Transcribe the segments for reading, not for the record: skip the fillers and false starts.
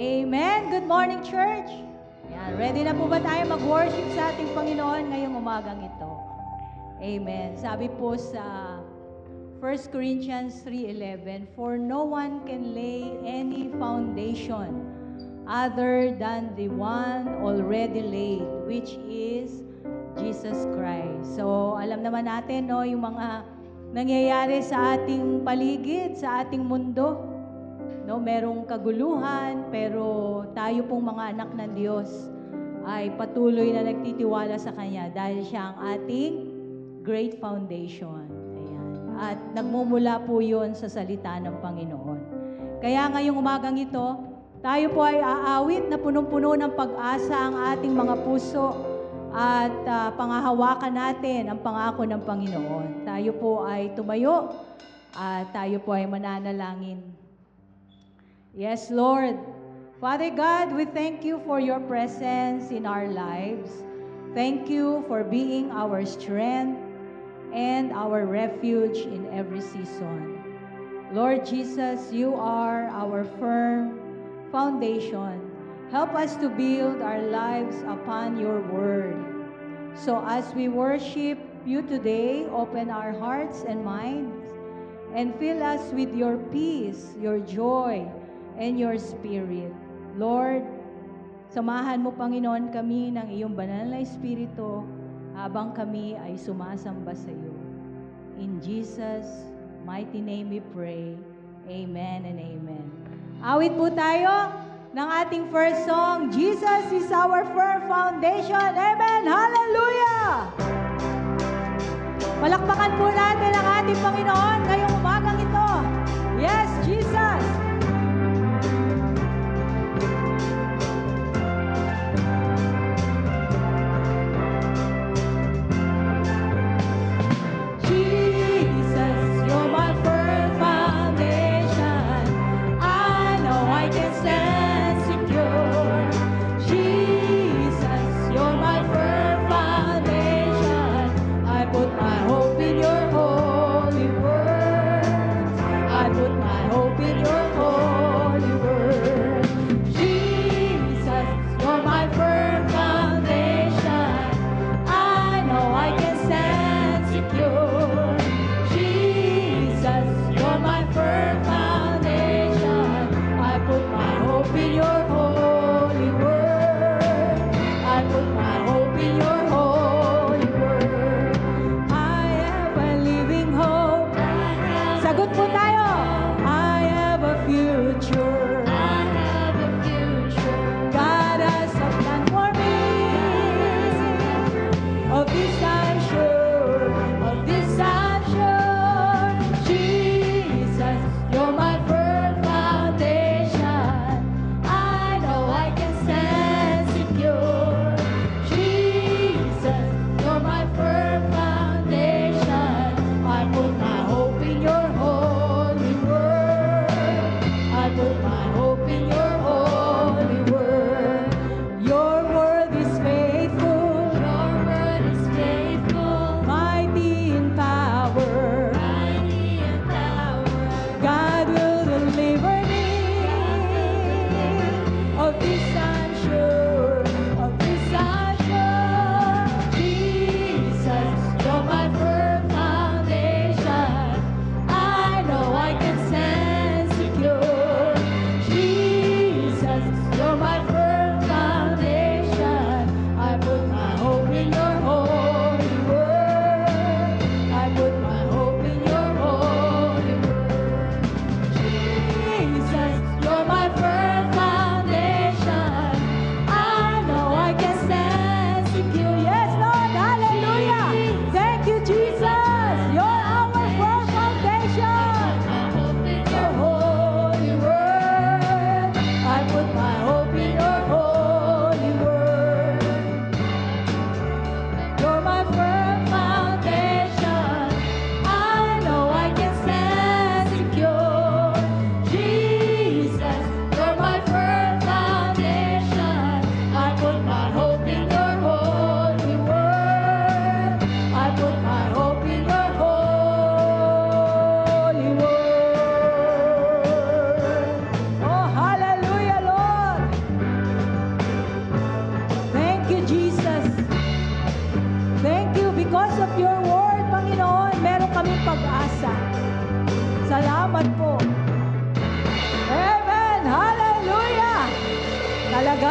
Amen. Good morning, church. Yan. Ready na po ba tayo mag-worship sa ating Panginoon ngayong umagang ito? Amen. Sabi po sa 1 Corinthians 3:11, "For no one can lay any foundation other than the one already laid, which is Jesus Christ." So, alam naman natin, no, yung mga nangyayari sa ating paligid, sa ating mundo. No, merong kaguluhan, pero tayo pong mga anak ng Diyos ay patuloy na nagtitiwala sa Kanya dahil siya ang ating great foundation. Ayan. At nagmumula po yun sa salita ng Panginoon. Kaya ngayong umagang ito, tayo po ay aawit na punong-puno ng pag-asa ang ating mga puso at pangahawakan natin ang pangako ng Panginoon. Tayo po ay tumayo at tayo po ay mananalangin. Yes, Lord. Father God, we thank you for your presence in our lives. Thank you for being our strength and our refuge in every season. Lord Jesus, you are our firm foundation. Help us to build our lives upon your word. So as we worship you today, open our hearts and minds and fill us with your peace, your joy, and your spirit. Lord, samahan mo, Panginoon, kami ng iyong banal na espiritu habang kami ay sumasamba sa iyo. In Jesus' mighty name we pray. Amen and amen. Awit po tayo ng ating first song, Jesus is our firm foundation. Amen! Hallelujah! Palakpakan po natin ang ating Panginoon ngayong umagang ito. Yes, Jesus!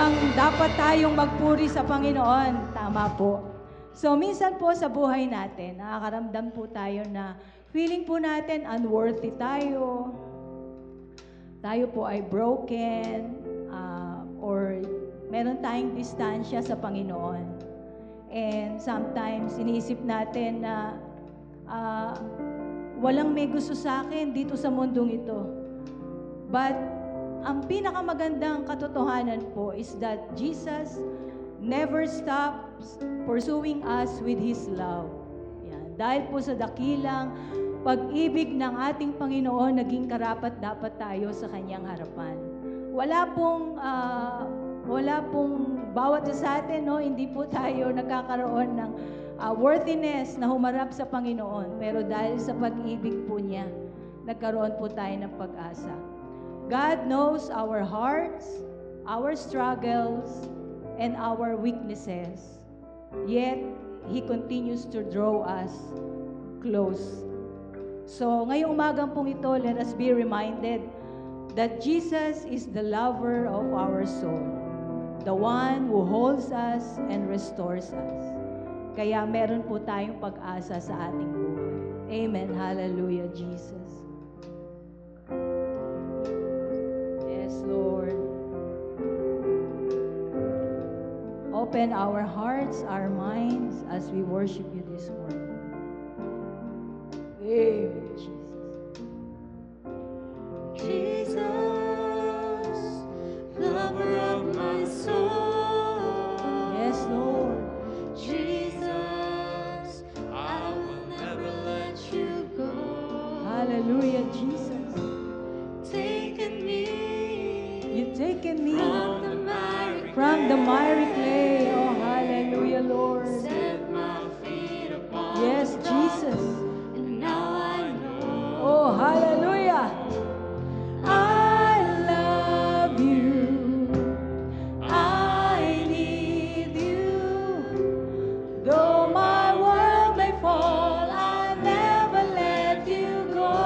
Talagang dapat tayong magpuri sa Panginoon. Tama po. So, minsan po sa buhay natin, nakakaramdam po tayo na feeling po natin unworthy tayo. Tayo po ay broken, or meron tayong distansya sa Panginoon. And sometimes, iniisip natin na walang may gusto sa akin dito sa mundong ito. But, ang pinakamagandang katotohanan po is that Jesus never stops pursuing us with His love. Yan. Dahil po sa dakilang pag-ibig ng ating Panginoon, naging karapat-dapat tayo sa Kanyang harapan. Wala pong bawat sa atin, no, hindi po tayo nagkakaroon ng worthiness na humarap sa Panginoon. Pero dahil sa pag-ibig po niya, nagkaroon po tayo ng pag-asa. God knows our hearts, our struggles, and our weaknesses. Yet, He continues to draw us close. So, ngayong umagang pong ito, let us be reminded that Jesus is the lover of our soul, the one who holds us and restores us. Kaya meron po tayong pag-asa sa ating buhay. Amen. Hallelujah, Jesus. Yes, Lord. Open our hearts, our minds, as we worship you this morning. Amen, Jesus. Jesus, lover of my soul. Yes, Lord. Jesus, I will never let you go. Hallelujah, Jesus. Taken me You've taken me from the miry clay. Oh, hallelujah, Lord. set my feet upon Yes, the rock, Jesus. and now I know Oh, hallelujah. I love you. I need you. Though my world may fall, I'll never let you go.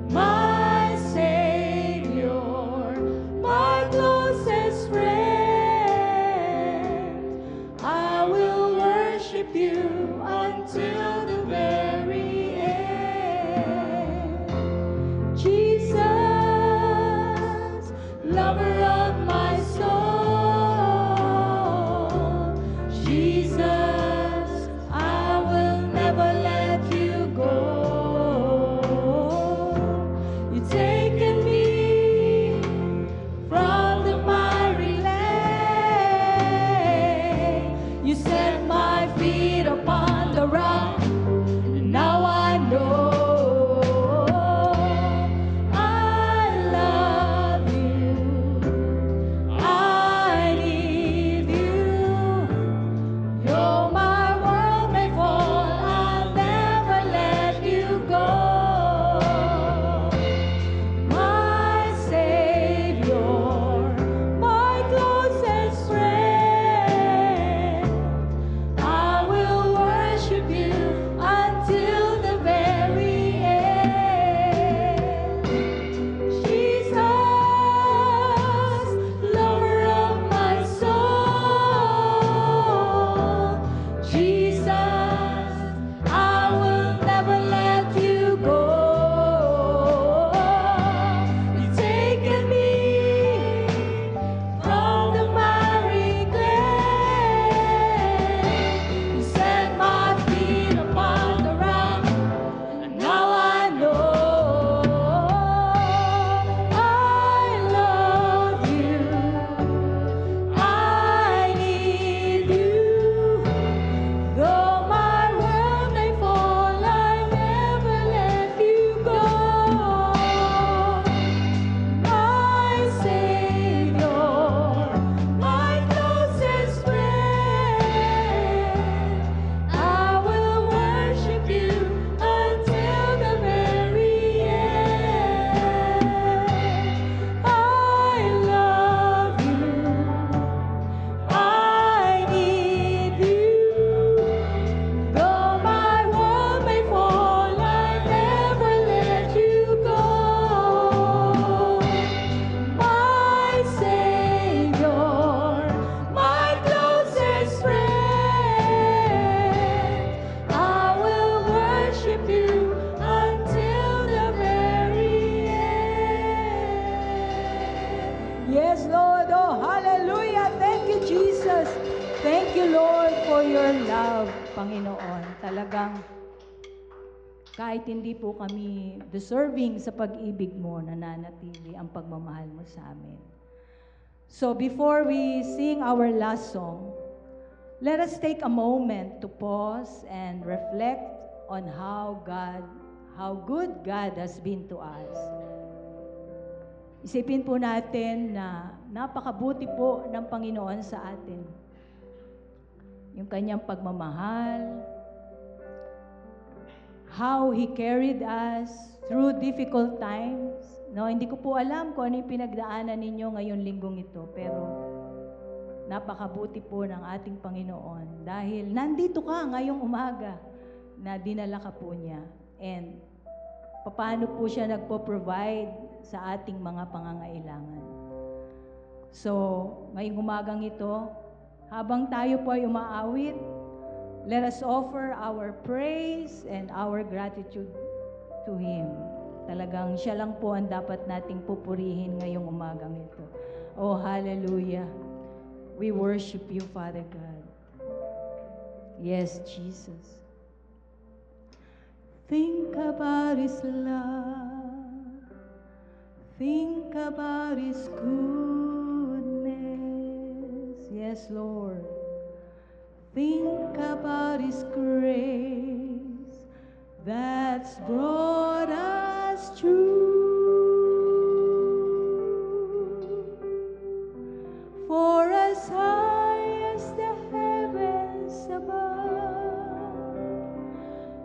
My Savior, my closest friend, I will worship you until the very end. Yes, Lord. Oh, hallelujah. Thank you, Jesus. Thank you, Lord, for your love, Panginoon. Talagang kahit hindi po kami deserving sa pag-ibig mo, nananatili ang pagmamahal mo sa amin. So before we sing our last song, let us take a moment to pause and reflect on how good God has been to us. Isipin po natin na napakabuti po ng Panginoon sa atin. Yung kanyang pagmamahal, how He carried us through difficult times. No, hindi ko po alam kung ano yung pinagdaanan ninyo ngayong linggong ito, pero napakabuti po ng ating Panginoon dahil nandito ka ngayong umaga na dinala ka po niya. And paano po siya nagpo-provide sa ating mga pangangailangan. So, ngayong umagang ito, habang tayo po ay umaawit, let us offer our praise and our gratitude to Him. Talagang siya lang po ang dapat nating pupurihin ngayong umagang ito. Oh, hallelujah. We worship you, Father God. Yes, Jesus. Think about His love. Think about His goodness. Yes, Lord. Think about His grace that's brought us through. For as high as the heavens above,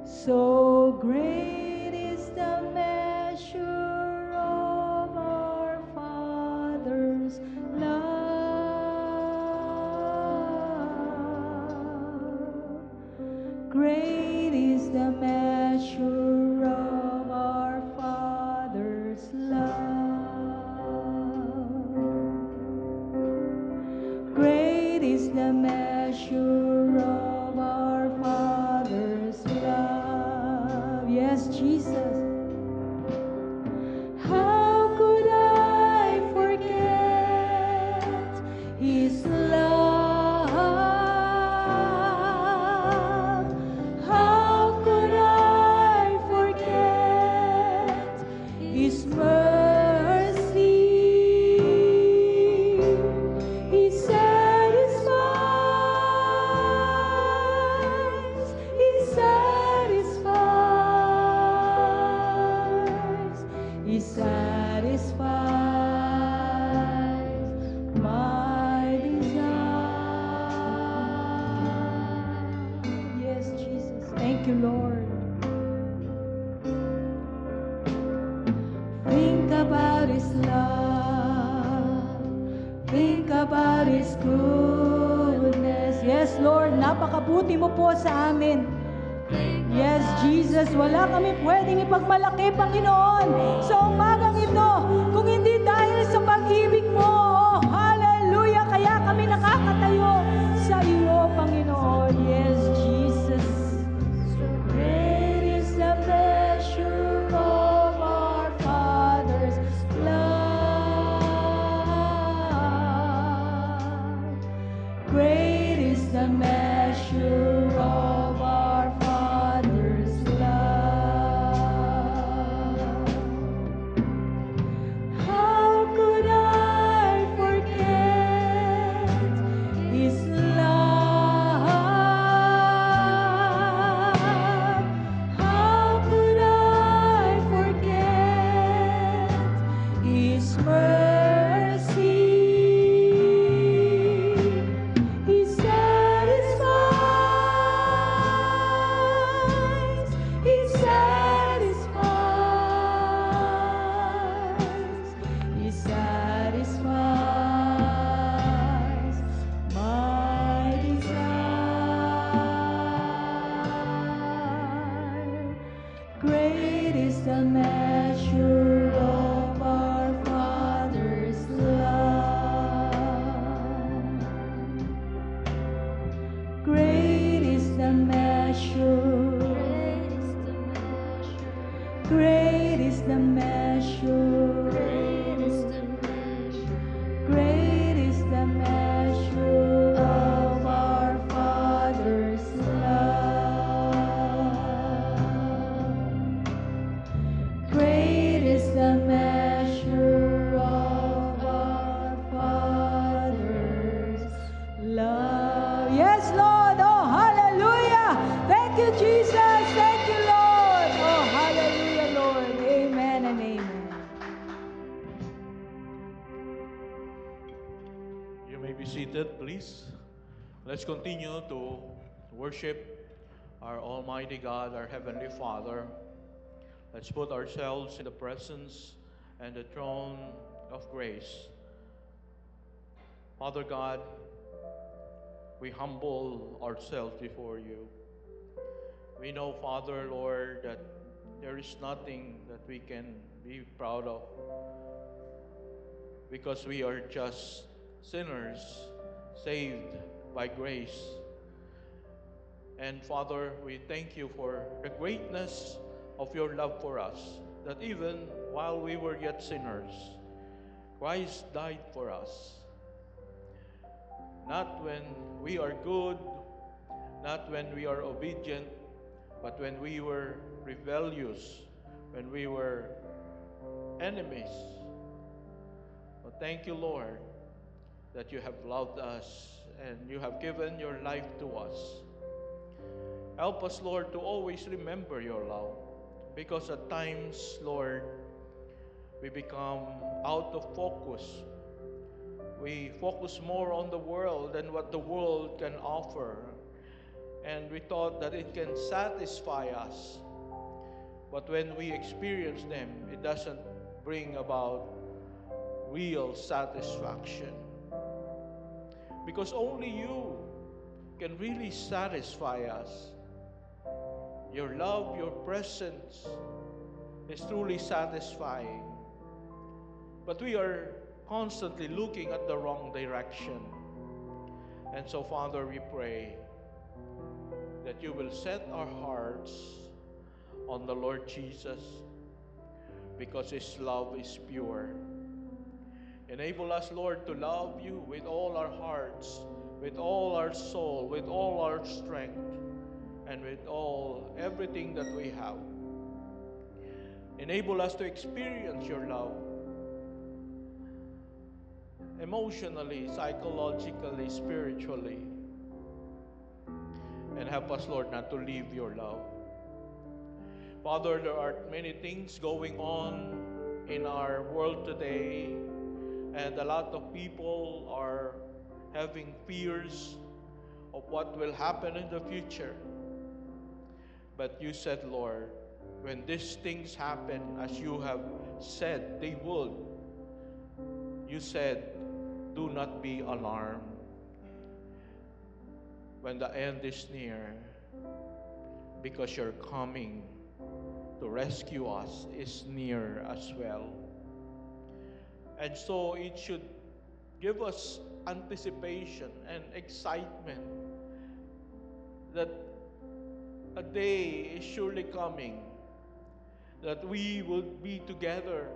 so great is the measure of our Father's love. Great is the measure of our Father's love. Great is the measure of our Father's love. Yes, Jesus. How could I forget His love? How could I forget His mercy? He satisfies, He satisfies, He satisfies my desire. Yes, Jesus. Thank you, Lord. Think about His love. Think about His goodness. Yes, Lord, napakabuti mo po sa amin. Yes, Jesus, wala kami pwedeng ipagmalaki, Panginoon, sa umagang ito, kung hindi dahil sa pag-ibig mo. Oh, hallelujah! Kaya kami nakakatayo sa iyo, Panginoon. Yes, Jesus. So great is the measure of our Father's love. Great is the measure of our Father's love. How could I forget His love? How could I forget His mercy? He satisfies, He satisfies, He satisfies my desire. Great is the measure of our Father's seated, please. Let's continue to worship our Almighty God, our Heavenly Father. Let's put ourselves in the presence and the throne of grace. Father God, we humble ourselves before you. We know, Father, Lord, that there is nothing that we can be proud of because we are just sinners saved by grace. And Father, we thank you for the greatness of your love for us, that even while we were yet sinners, Christ died for us. Not when we are good, not when we are obedient, but when we were rebellious, when we were enemies. But thank you, Lord, that you have loved us and you have given your life to us. Help us, Lord, to always remember your love, because at times, Lord, we become out of focus. We focus more on the world and what the world can offer, and we thought that it can satisfy us. But when we experience them, it doesn't bring about real satisfaction. Because only you can really satisfy us. Your love, your presence is truly satisfying. But we are constantly looking at the wrong direction. And so, Father, we pray that you will set our hearts on the Lord Jesus, because his love is pure. Enable us, Lord, to love you with all our hearts, with all our soul, with all our strength, and with everything that we have. Enable us to experience your love emotionally, psychologically, spiritually. And help us, Lord, not to leave your love. Father, there are many things going on in our world today, and a lot of people are having fears of what will happen in the future. But you said, Lord, when these things happen, as you have said they would, you said, do not be alarmed. When the end is near, because your coming to rescue us is near as well. And so it should give us anticipation and excitement that a day is surely coming, that we will be together,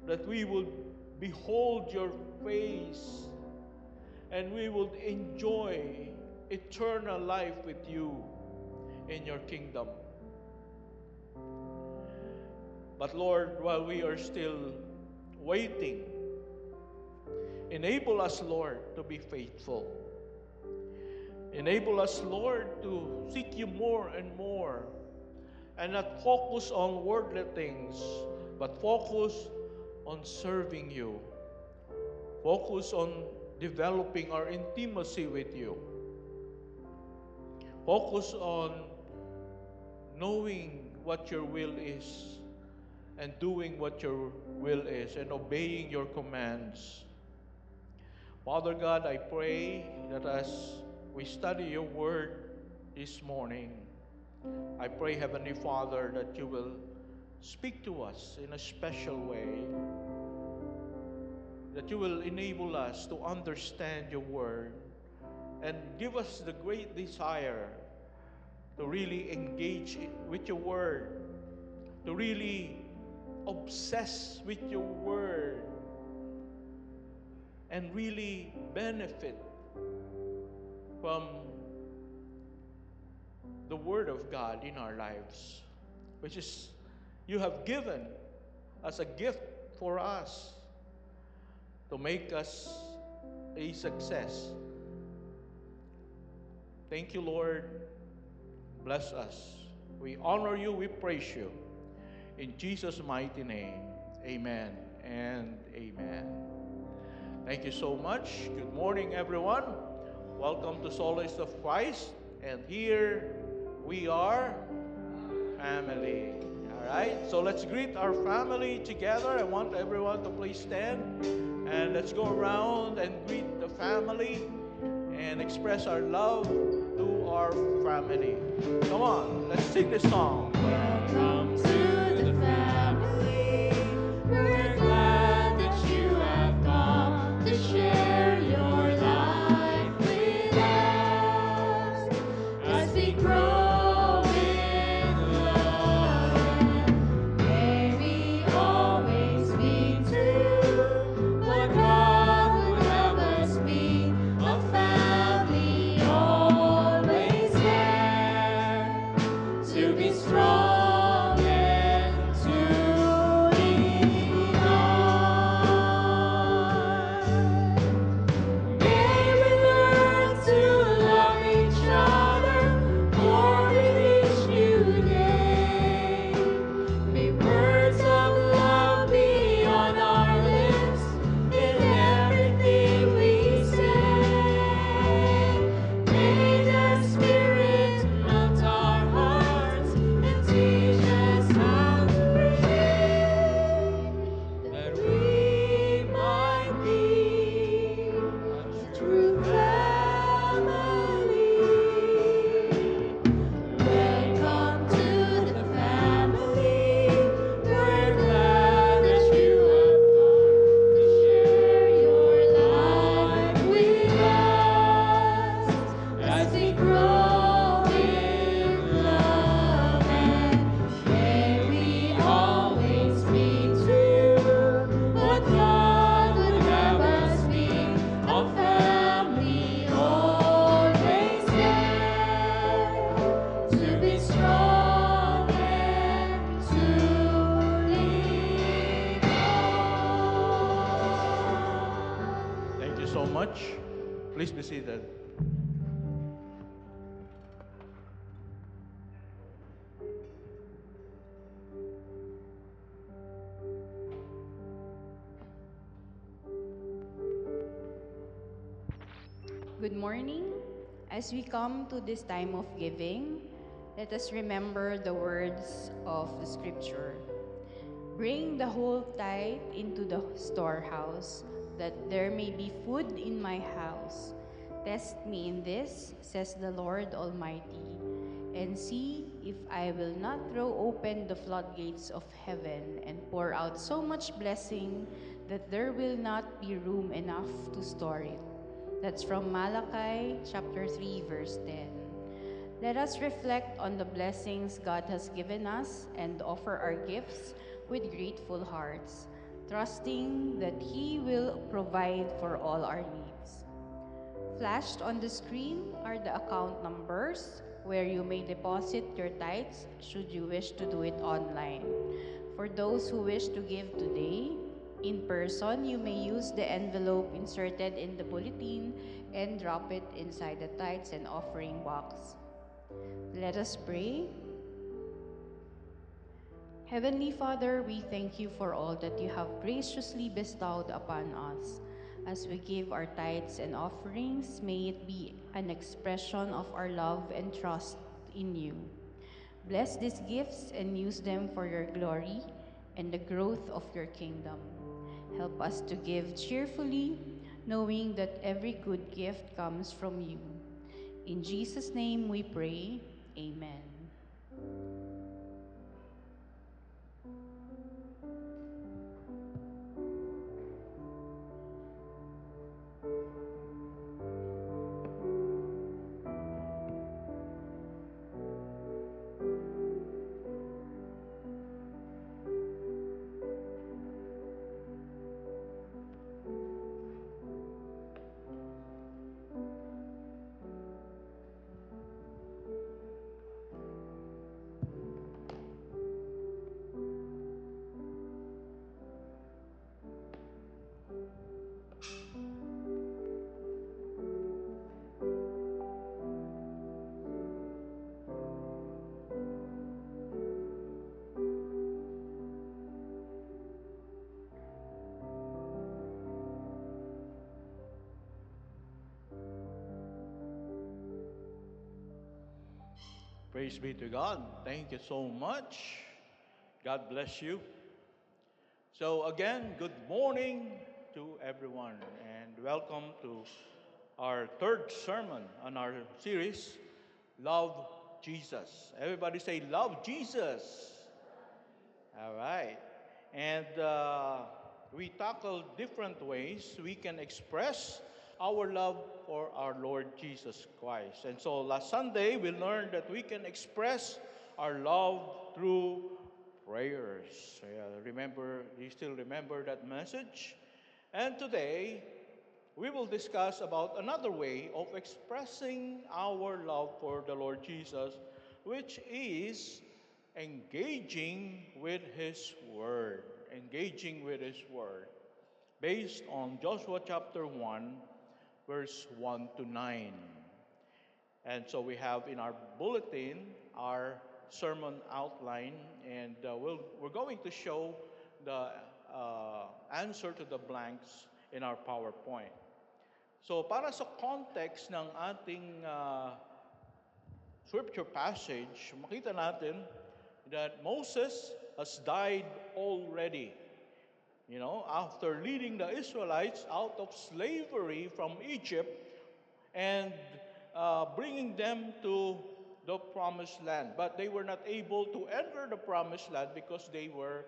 that we will behold your face, and we will enjoy eternal life with you in your kingdom. But Lord, while we are still waiting, enable us, Lord, to be faithful. Enable us, Lord, to seek you more and more, and not focus on worldly things, but focus on serving you. Focus on developing our intimacy with you. Focus on knowing what your will is, and doing what your will is, and obeying your commands. Father God, I pray that as we study your word this morning, I pray, Heavenly Father, that you will speak to us in a special way, that you will enable us to understand your word, and give us the great desire to really engage with your word, to really obsess with your word, and really benefit from the word of God in our lives, which is you have given as a gift for us to make us a success. Thank you, Lord. Bless us. We honor you, we praise you. In Jesus' mighty name, amen and amen. Thank you so much. Good morning, everyone. Welcome to Solace of Christ. And here we are, family. All right, so let's greet our family together. I want everyone to please stand and let's go around and greet the family and express our love to our family. Come on, let's sing this song. Welcome to the family. We're glad that you have come to share your life with us as we grow in love. May we always be true, what God would have us be, a family always there to be strong and to lean on. May we learn to love each other more with each new day. May words of love be on our lips in everything we say. May the Spirit melt our hearts and teach us how to pray, that we might be a true family. Welcome to the family. We're glad that you have come to share your life with us as we grow in love. And may we always be true, what God would have us be, a family always there to be strong and to lean on. Thank you so much. Please be seated. Good morning. As we come to this time of giving, let us remember the words of the scripture. Bring the whole tithe into the storehouse, that there may be food in my house. Test me in this, says the Lord Almighty, and see if I will not throw open the floodgates of heaven and pour out so much blessing that there will not be room enough to store it. That's from Malachi chapter 3, verse 10. Let us reflect on the blessings God has given us and offer our gifts with grateful hearts, trusting that He will provide for all our needs. Flashed on the screen are the account numbers where you may deposit your tithes should you wish to do it online. For those who wish to give today, in person, you may use the envelope inserted in the bulletin and drop it inside the tithes and offering box. Let us pray. Heavenly Father, we thank you for all that you have graciously bestowed upon us. As we give our tithes and offerings, may it be an expression of our love and trust in you. Bless these gifts and use them for your glory and the growth of your kingdom. Help us to give cheerfully, knowing that every good gift comes from you. In Jesus' name we pray, amen. Praise be to God. Thank you so much. God bless you. So again, good morning to everyone and welcome to our third sermon on our series, Love Jesus. Everybody say, Love Jesus. All right. And we tackle different ways we can express our love for our Lord Jesus Christ. And so last Sunday, we learned that we can express our love through prayers. Do you still remember that message? And today, we will discuss about another way of expressing our love for the Lord Jesus, which is engaging with His Word. Engaging with His Word. Based on Joshua chapter 1, verse 1 to 9. And so we have in our bulletin our sermon outline, and we're going to show the answer to the blanks in our PowerPoint. So para sa context ng ating scripture passage, makita natin that Moses has died already. You know, after leading the Israelites out of slavery from Egypt and bringing them to the promised land. But they were not able to enter the promised land because they were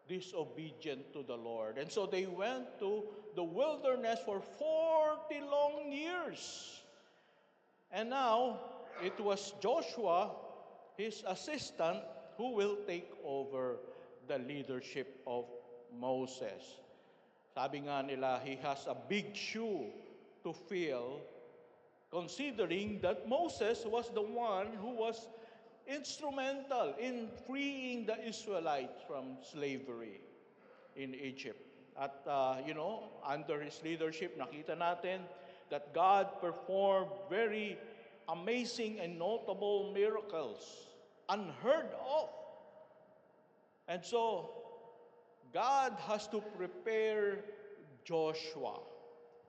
disobedient to the Lord. And so they went to the wilderness for 40 long years. And now, it was Joshua, his assistant, who will take over the leadership of Moses. Sabi nga nila, he has a big shoe to fill, considering that Moses was the one who was instrumental in freeing the Israelites from slavery in Egypt. At, under his leadership, nakita natin that God performed very amazing and notable miracles, unheard of. And so, God has to prepare Joshua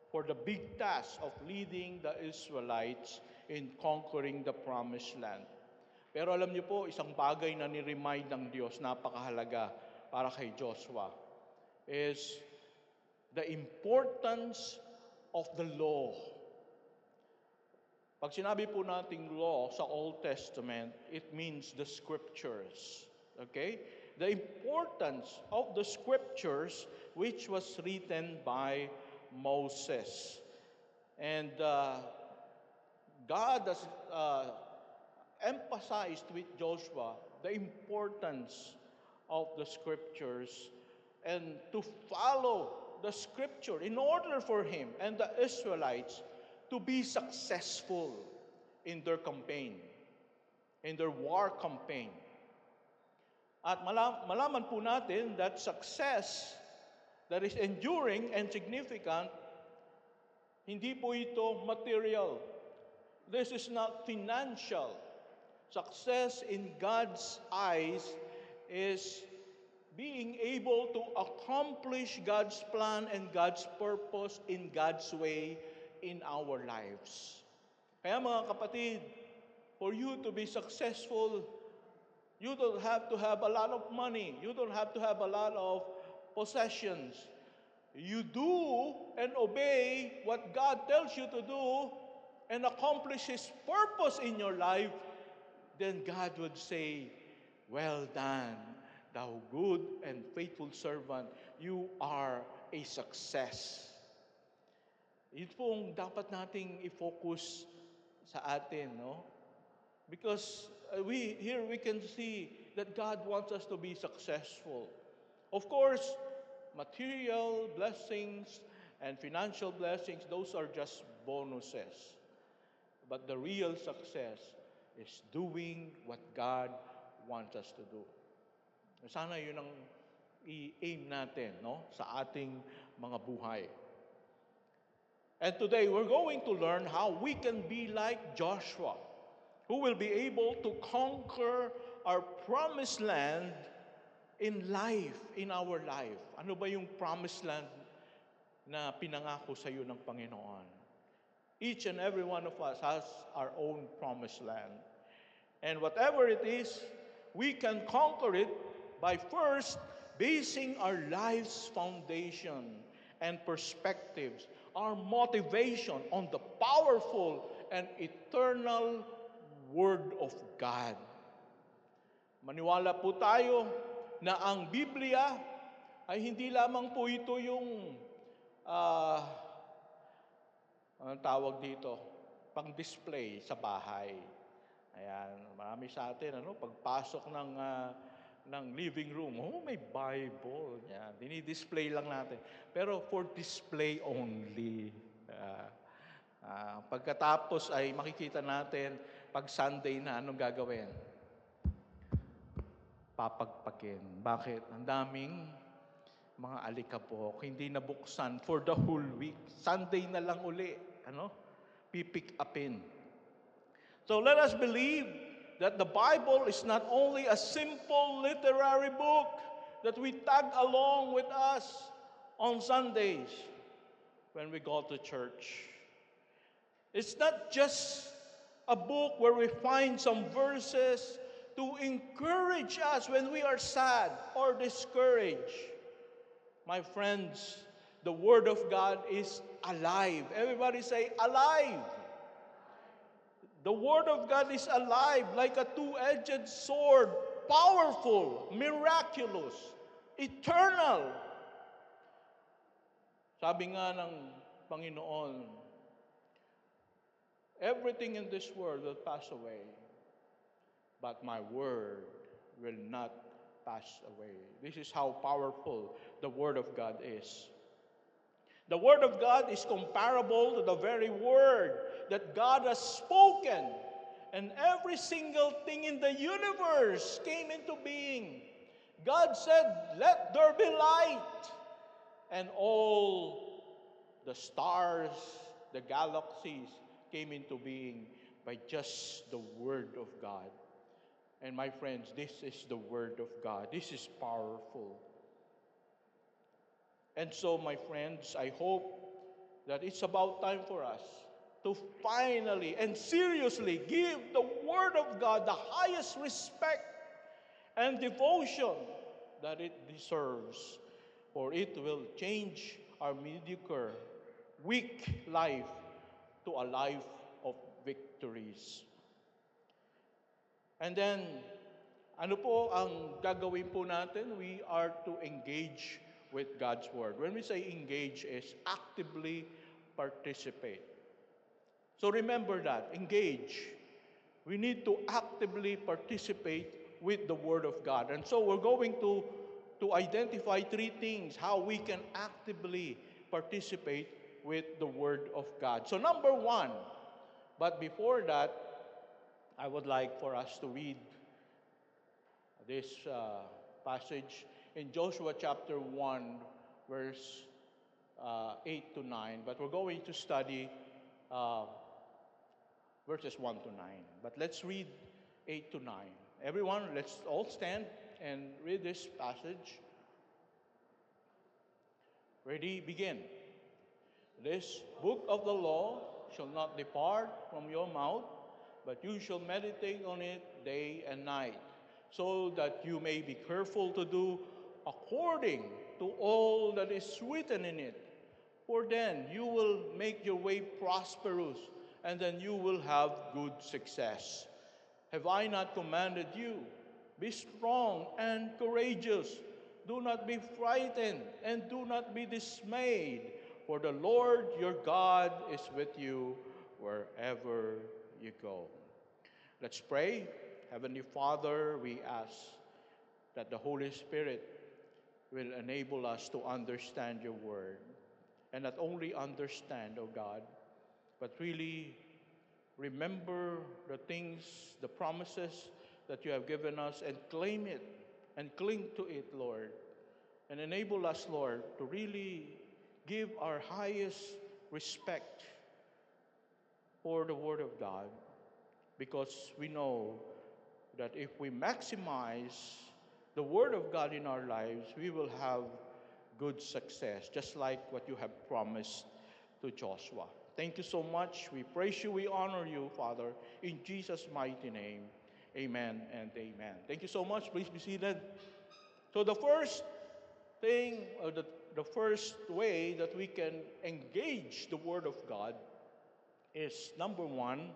for the big task of leading the Israelites in conquering the promised land. Pero alam niyo po, isang bagay na ni-remind ng Diyos, napakahalaga para kay Joshua, is the importance of the law. Pag sinabi po nating law sa Old Testament, it means the scriptures. Okay? The importance of the scriptures which was written by Moses. And God has emphasized with Joshua the importance of the scriptures and to follow the scripture in order for him and the Israelites to be successful in their campaign, in their war campaign. At malaman po natin that success that is enduring and significant, hindi po ito material. This is not financial. Success in God's eyes is being able to accomplish God's plan and God's purpose in God's way in our lives. Kaya mga kapatid, for you to be successful, you don't have to have a lot of money. You don't have to have a lot of possessions. You do and obey what God tells you to do and accomplish His purpose in your life, then God would say, "Well done, thou good and faithful servant. You are a success." Yun pong dapat nating i-focus sa atin, no? Because we can see that God wants us to be successful. Of course, material blessings and financial blessings, those are just bonuses. But the real success is doing what God wants us to do. Sana yun ang i-aim natin, no, sa ating mga buhay. And today, we're going to learn how we can be like Joshua, who will be able to conquer our promised land in life, in our life. Ano ba yung promised land na pinangako sa iyo ng Panginoon? Each and every one of us has our own promised land. And whatever it is, we can conquer it by first basing our life's foundation and perspectives, our motivation on the powerful and eternal Word of God. Maniwala po tayo na ang Biblia ay hindi lamang po ito yung anong tawag dito? Pang-display sa bahay. Ayan, marami sa atin, pagpasok ng living room, may Bible. Yan, dinidisplay lang natin. Pero for display only. Pagkatapos ay makikita natin, pag Sunday na, anong gagawin? Papagpakin. Bakit? Ang daming mga alikabok, hindi nabuksan for the whole week. Sunday na lang uli, pipick upin. So let us believe that the Bible is not only a simple literary book that we tag along with us on Sundays when we go to church. It's not just a book where we find some verses to encourage us when we are sad or discouraged. My friends, the Word of God is alive. Everybody say, alive. The Word of God is alive like a two-edged sword, powerful, miraculous, eternal. Sabi nga ng Panginoon, everything in this world will pass away, but my word will not pass away. This is how powerful the Word of God is. The Word of God is comparable to the very Word that God has spoken. And every single thing in the universe came into being. God said, "Let there be light." And all the stars, the galaxies came into being by just the Word of God. And my friends, this is the Word of God. This is powerful. And so, my friends, I hope that it's about time for us to finally and seriously give the Word of God the highest respect and devotion that it deserves, for it will change our mediocre, weak life to a life of victories. And then, ano po ang gagawin po natin? We are to engage with God's Word. When we say engage, is actively participate. So remember that, engage. We need to actively participate with the Word of God. And so we're going to identify three things how we can actively participate with the Word of God. So number one, but before that, I would like for us to read this passage in Joshua chapter 1, verse 8 to 9. But we're going to study verses 1 to 9. But let's read 8 to 9. Everyone, let's all stand and read this passage. Ready? Begin. This book of the law shall not depart from your mouth, but you shall meditate on it day and night, so that you may be careful to do according to all that is written in it. For then you will make your way prosperous, and then you will have good success. Have I not commanded you? Be strong and courageous. Do not be frightened, and do not be dismayed, for the Lord your God is with you wherever you go. Let's pray. Heavenly Father, we ask that the Holy Spirit will enable us to understand your word. And not only understand, O God, but really remember the things, the promises that you have given us, and claim it and cling to it, Lord. And enable us, Lord, to really give our highest respect for the Word of God, because we know that if we maximize the Word of God in our lives, we will have good success, just like what you have promised to Joshua. Thank you so much. We praise you, we honor you, Father, in Jesus' mighty name. Amen and amen. Thank you so much. Please be seated. So the first thing, or the first way that we can engage the Word of God is, number one,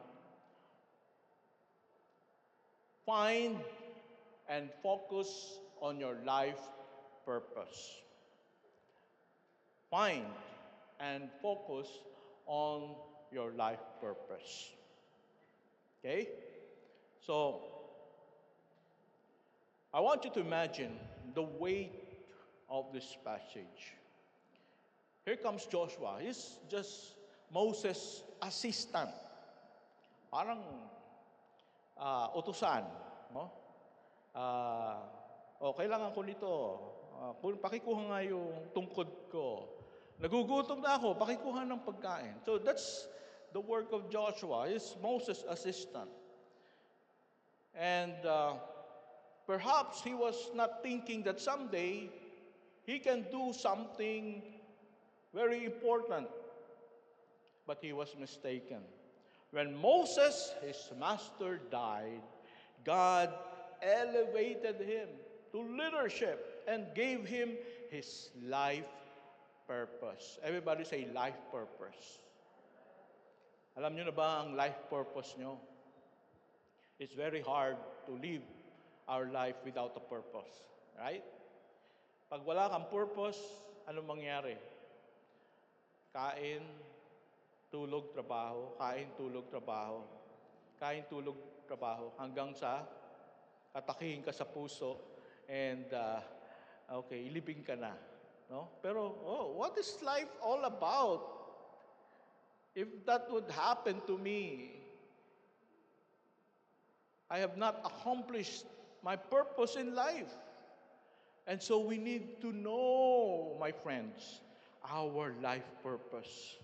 find and focus on your life purpose. Find and focus on your life purpose. Okay? So, I want you to imagine the weight of this passage. Here comes Joshua. He's just Moses' assistant. Parang utusan. No? Kailangan ko nito. Pakikuha nga yung tungkod ko. Nagugutom na ako, pakikuha ng pagkain. So that's the work of Joshua. He's Moses' assistant. And perhaps he was not thinking that someday he can do something very important. But he was mistaken. When Moses, his master, died, God elevated him to leadership and gave him his life purpose. Everybody say life purpose. Alam nyo na ba ang life purpose nyo? It's very hard to live our life without a purpose. Right? Pag wala kang purpose, anong mangyari? Kain, tulog, trabaho, kain, tulog, trabaho, kain, tulog, trabaho, hanggang sa atakihin ka sa puso and ilibing ka na. No? Pero, what is life all about? If that would happen to me, I have not accomplished my purpose in life. And so we need to know, my friends, our life purpose.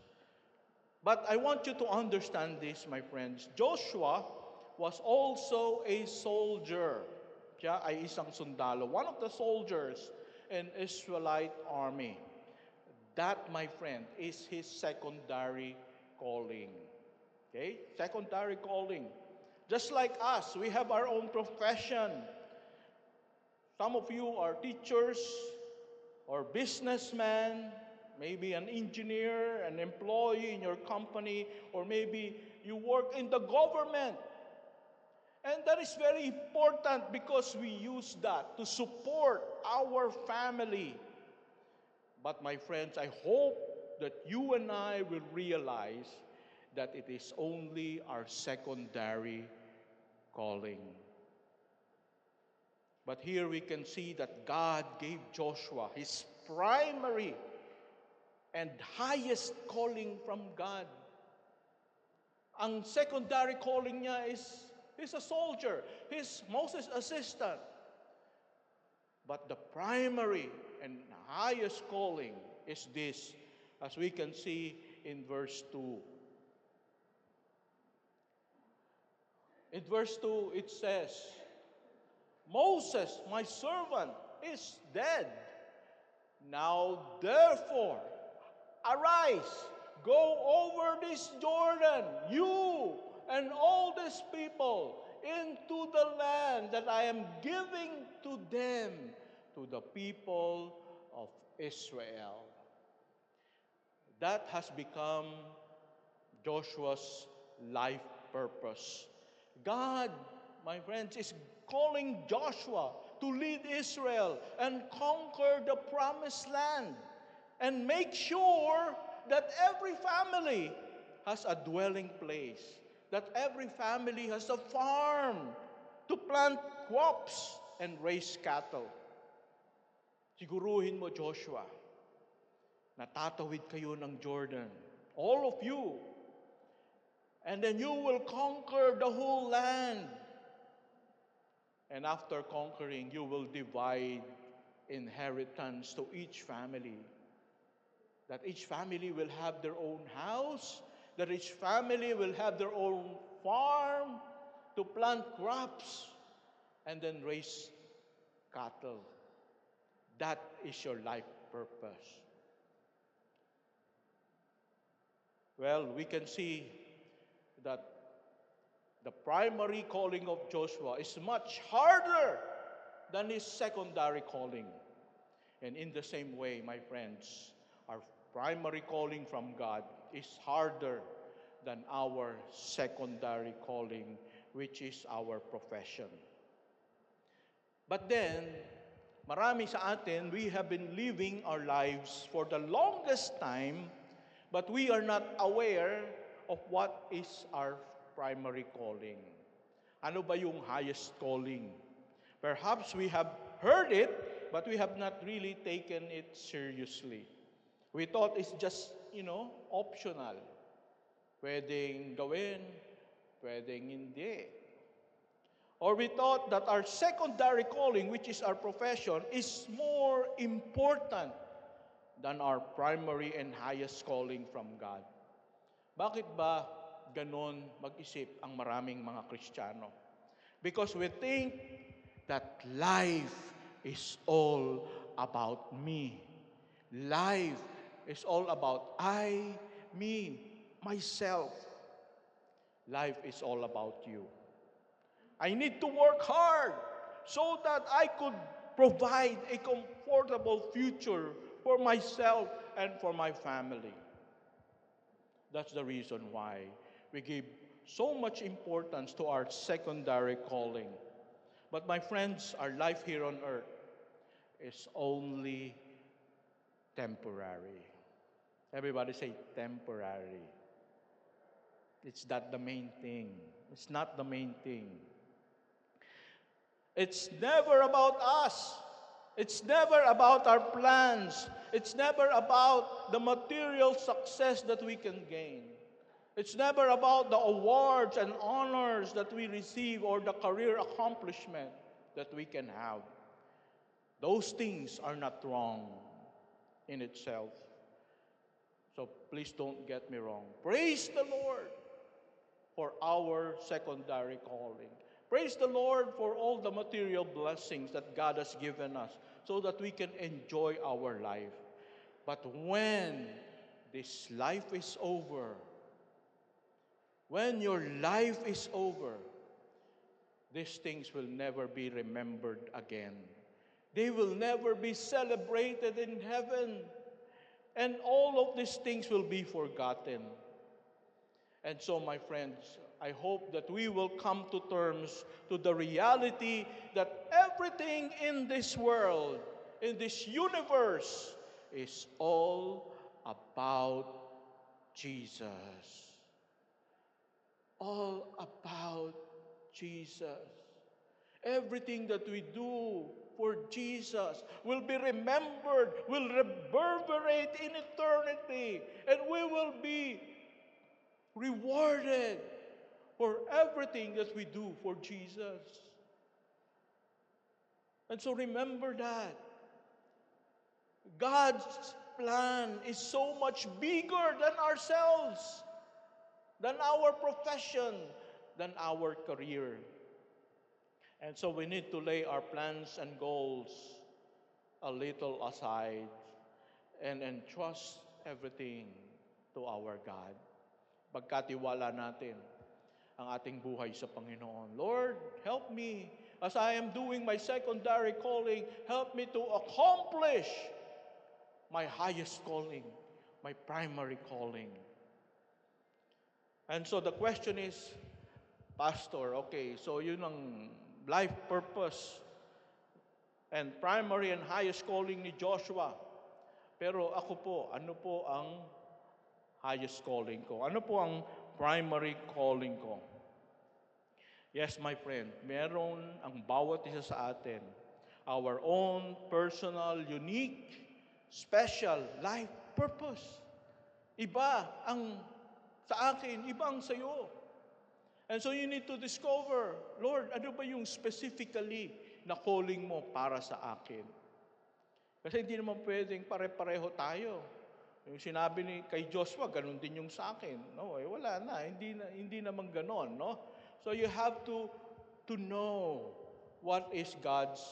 But I want you to understand this, my friends. Joshua was also a soldier. Siya ay isang sundalo. One of the soldiers in Israelite army. That, my friend, is his secondary calling. Okay? Secondary calling. Just like us, we have our own profession. Some of you are teachers or businessmen, maybe an engineer, an employee in your company, or maybe you work in the government. And that is very important because we use that to support our family. But my friends, I hope that you and I will realize that it is only our secondary calling. But here we can see that God gave Joshua his primary and highest calling from God. Ang secondary calling niya is he's a soldier. He's Moses' assistant. But the primary and highest calling is this, as we can see in verse 2. In verse 2, it says, Moses, my servant, is dead. Now, therefore, arise, go over this Jordan, you and all these people, into the land that I am giving to them, to the people of Israel. That has become Joshua's life purpose. God, my friends, is calling Joshua to lead Israel and conquer the promised land and make sure that every family has a dwelling place, that every family has a farm to plant crops and raise cattle. Siguruhin mo, Joshua, natatawid kayo ng Jordan, all of you, and then you will conquer the whole land. And after conquering, you will divide inheritance to each family. That each family will have their own house, that each family will have their own farm to plant crops and then raise cattle. That is your life purpose. Well, we can see that The primary calling of Joshua is much harder than his secondary calling. And in the same way, my friends, our primary calling from God is harder than our secondary calling, which is our profession. But then, marami sa atin, we have been living our lives for the longest time, but we are not aware of what is our primary calling. Ano ba yung highest calling? Perhaps we have heard it, but we have not really taken it seriously. We thought it's just, optional. Pwedeng gawin, pwedeng hindi. Or we thought that our secondary calling, which is our profession, is more important than our primary and highest calling from God. Bakit ba ganon mag-isip ang maraming mga Kristiyano? Because we think that life is all about me. Life is all about I, me, myself. Life is all about you. I need to work hard so that I could provide a comfortable future for myself and for my family. That's the reason why we give so much importance to our secondary calling. But my friends, our life here on earth is only temporary. Everybody say temporary. It's not the main thing. It's not the main thing. It's never about us. It's never about our plans. It's never about the material success that we can gain. It's never about the awards and honors that we receive or the career accomplishment that we can have. Those things are not wrong in itself. So please don't get me wrong. Praise the Lord for our secondary calling. Praise the Lord for all the material blessings that God has given us so that we can enjoy our life. But when this life is over, when your life is over, these things will never be remembered again. They will never be celebrated in heaven. And all of these things will be forgotten. And so, my friends, I hope that we will come to terms to the reality that everything in this world, in this universe, is all about Jesus. All about Jesus. Everything that we do for Jesus will be remembered, will reverberate in eternity, and we will be rewarded for everything that we do for Jesus. And so remember that. God's plan is so much bigger than ourselves, than our profession, than our career. And so we need to lay our plans and goals a little aside and entrust everything to our God. Pagkatiwala natin ang ating buhay sa Panginoon. Lord, help me as I am doing my secondary calling. Help me to accomplish my highest calling, my primary calling. And so the question is, Pastor, okay, so yun ang life purpose and primary and highest calling ni Joshua. Pero ako po, ano po ang highest calling ko? Ano po ang primary calling ko? Yes, my friend, meron ang bawat isa sa atin, our own personal, unique, special life purpose. Iba ang sa akin, iba ang sa'yo. And so you need to discover, Lord, ano ba yung specifically na calling mo para sa akin? Kasi hindi naman pwedeng pare-pareho tayo. Yung sinabi ni kay Joshua, ganun din yung sa akin. No, wala na, hindi naman ganon, no? So you have to know what is God's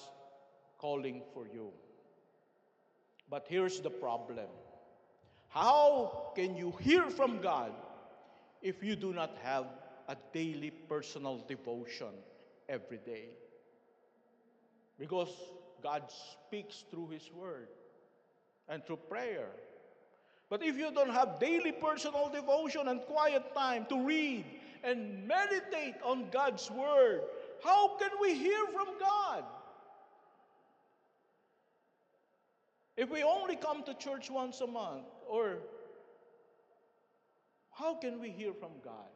calling for you. But here's the problem. How can you hear from God if you do not have a daily personal devotion every day. Because God speaks through His Word and through prayer. But if you don't have daily personal devotion and quiet time to read and meditate on God's Word, how can we hear from God? If we only come to church once a month, or how can we hear from God?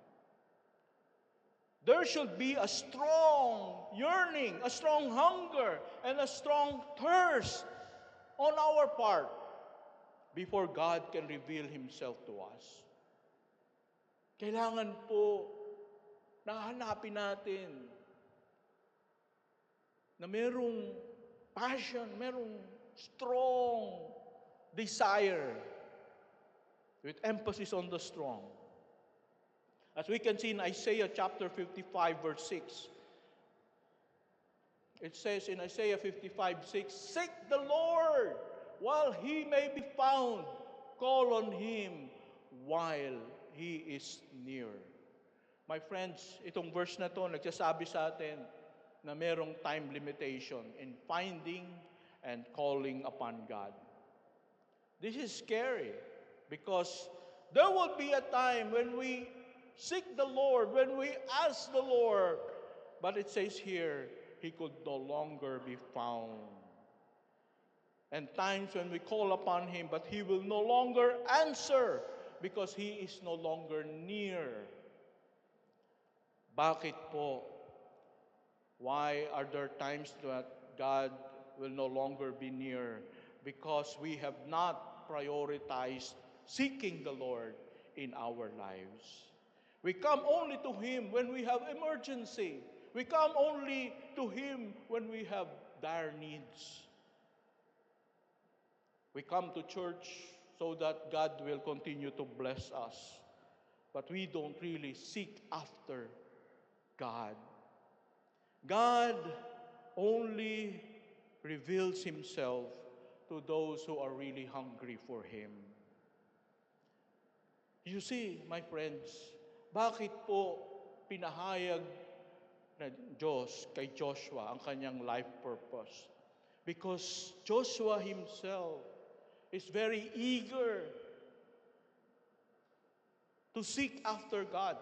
There should be a strong yearning, a strong hunger, and a strong thirst on our part before God can reveal Himself to us. Kailangan po nahanapin natin na merong passion, merong strong desire, with emphasis on the strong. As we can see in Isaiah chapter 55, verse 6, it says in Isaiah 55:6, "Seek the Lord while He may be found. Call on Him while He is near." My friends, itong verse na to nagsasabi sa atin na merong time limitation in finding and calling upon God. This is scary because there will be a time when we seek the Lord, when we ask the Lord, but it says here, He could no longer be found. And times when we call upon Him, but He will no longer answer because He is no longer near. Bakit po? Why are there times that God will no longer be near? Because we have not prioritized seeking the Lord in our lives. We come only to Him when we have emergency. We come only to Him when we have dire needs. We come to church so that God will continue to bless us. But we don't really seek after God. God only reveals Himself to those who are really hungry for Him. You see, my friends, bakit po pinahayag na Diyos kay Joshua ang kanyang life purpose? Because Joshua himself is very eager to seek after God.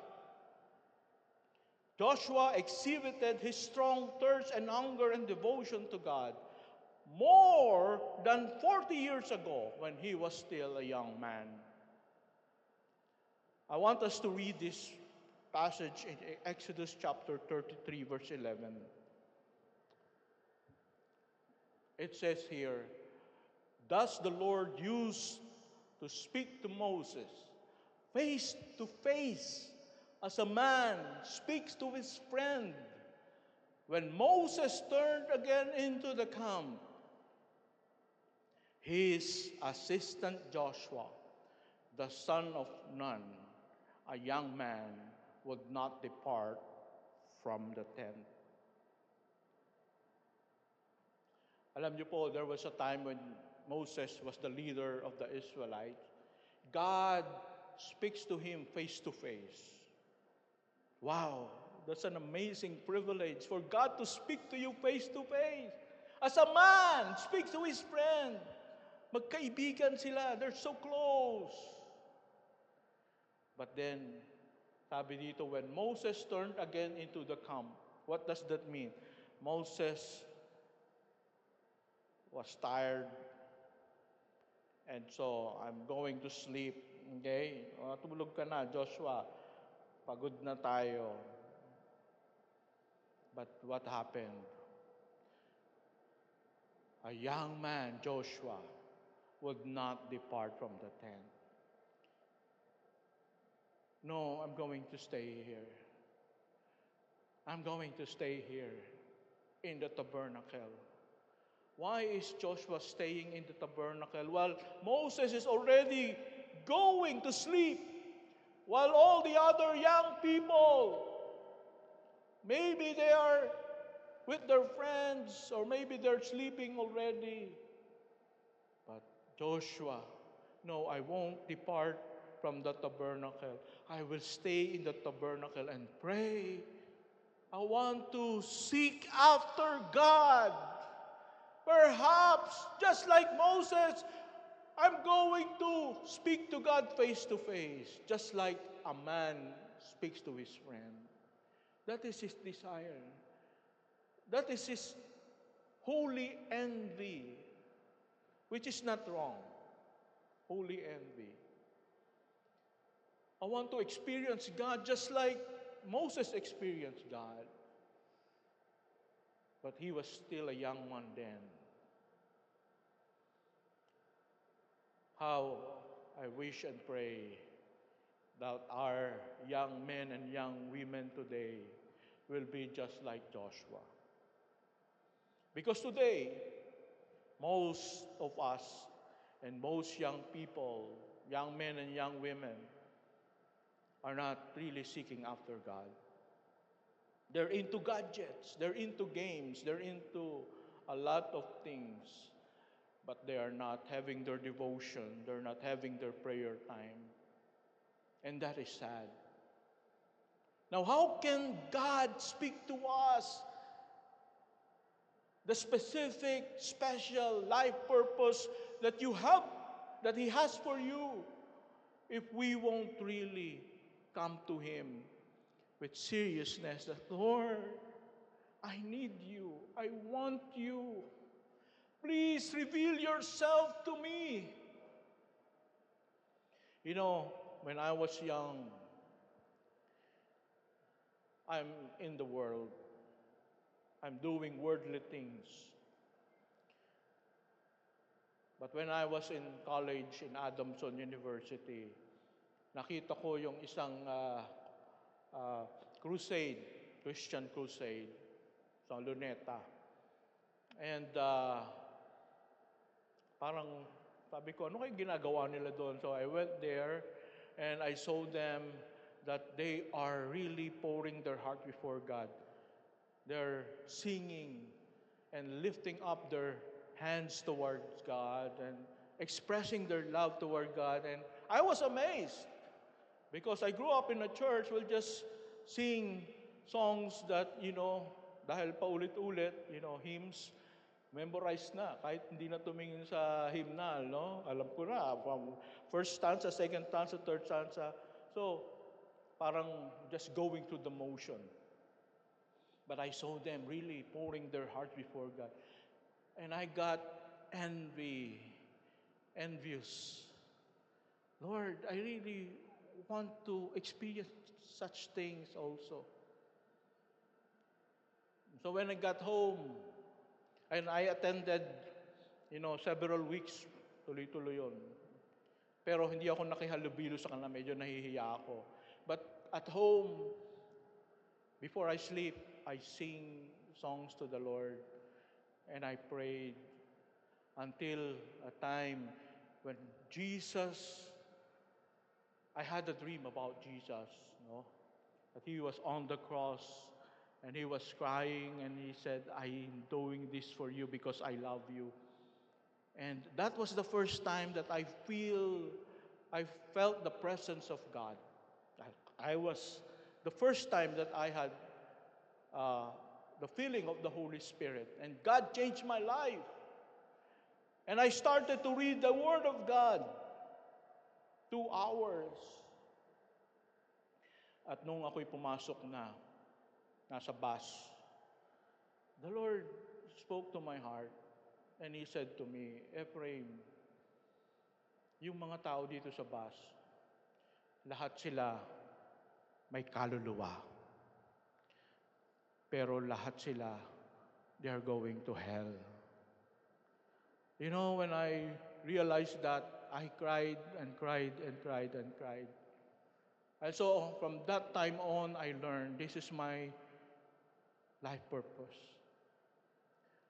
Joshua exhibited his strong thirst and hunger and devotion to God more than 40 years ago when he was still a young man. I want us to read this passage in Exodus chapter 33, verse 11. It says here, "Thus the Lord used to speak to Moses face to face as a man speaks to his friend. When Moses turned again into the camp, his assistant Joshua, the son of Nun, a young man, would not depart from the tent." Alam niyo po, there was a time when Moses was the leader of the Israelites. God speaks to him face to face. Wow, that's an amazing privilege for God to speak to you face to face. As a man speaks to his friend. Magkaibigan sila, they're so close. But then, sabi dito, when Moses turned again into the camp, what does that mean? Moses was tired, and so, "I'm going to sleep." Okay? Tulog ka na, Joshua. Pagod na tayo. But what happened? A young man, Joshua, would not depart from the tent. "No, I'm going to stay here. I'm going to stay here in the tabernacle." Why is Joshua staying in the tabernacle? Well, Moses is already going to sleep, while all the other young people, maybe they are with their friends, or maybe they're sleeping already. But Joshua, "No, I won't depart from the tabernacle. I will stay in the tabernacle and pray. I want to seek after God. Perhaps, just like Moses, I'm going to speak to God face to face, just like a man speaks to his friend. That is his desire. That is his holy envy, which is not wrong. Holy envy. I want to experience God just like Moses experienced God. But he was still a young man then. How I wish and pray that our young men and young women today will be just like Joshua. Because today, most of us and most young people, young men and young women, are not really seeking after God. They're into gadgets, they're into games, they're into a lot of things, but they are not having their devotion, they're not having their prayer time. And that is sad. Now, how can God speak to us the specific, special life purpose that you have, that He has for you, if we won't really come to Him with seriousness that, Lord, I need you. I want you. Please reveal yourself to me. You know, when I was young, I'm in the world. I'm doing worldly things. But when I was in college in Adamson University, nakita ko yung isang crusade, Christian crusade, sa Luneta. And parang sabi ko, ano kayo ginagawa nila doon? So I went there and I saw them that they are really pouring their heart before God. They're singing and lifting up their hands towards God and expressing their love toward God. And I was amazed because I grew up in a church, we'll just sing songs that, dahil paulit-ulit, hymns, memorized na. Kahit hindi na tumingin sa hymnal, no? Alam ko na, from first stanza, second stanza, third stanza. So, parang just going through the motion. But I saw them really pouring their hearts before God. And I got envious. Lord, I really want to experience such things also. So when I got home, and I attended, several weeks, tuloy-tuloy yun. Pero hindi ako nakihalubilo sa kanila, medyo nahihiya ako. But at home, before I sleep, I sing songs to the Lord. And I prayed until a time when I had a dream about Jesus, that He was on the cross and He was crying and He said, I'm doing this for you because I love you. And that was the first time that I felt the presence of God. The first time that I had the feeling of the Holy Spirit. And God changed my life. And I started to read the Word of God. 2 hours. At nung ako'y pumasok na, nasa bus, the Lord spoke to my heart. And He said to me, Ephraim, yung mga tao dito sa bus, lahat sila may kaluluwa. Pero lahat sila, they are going to hell. When I realized that, I cried and cried and cried and cried. And so from that time on, I learned this is my life purpose.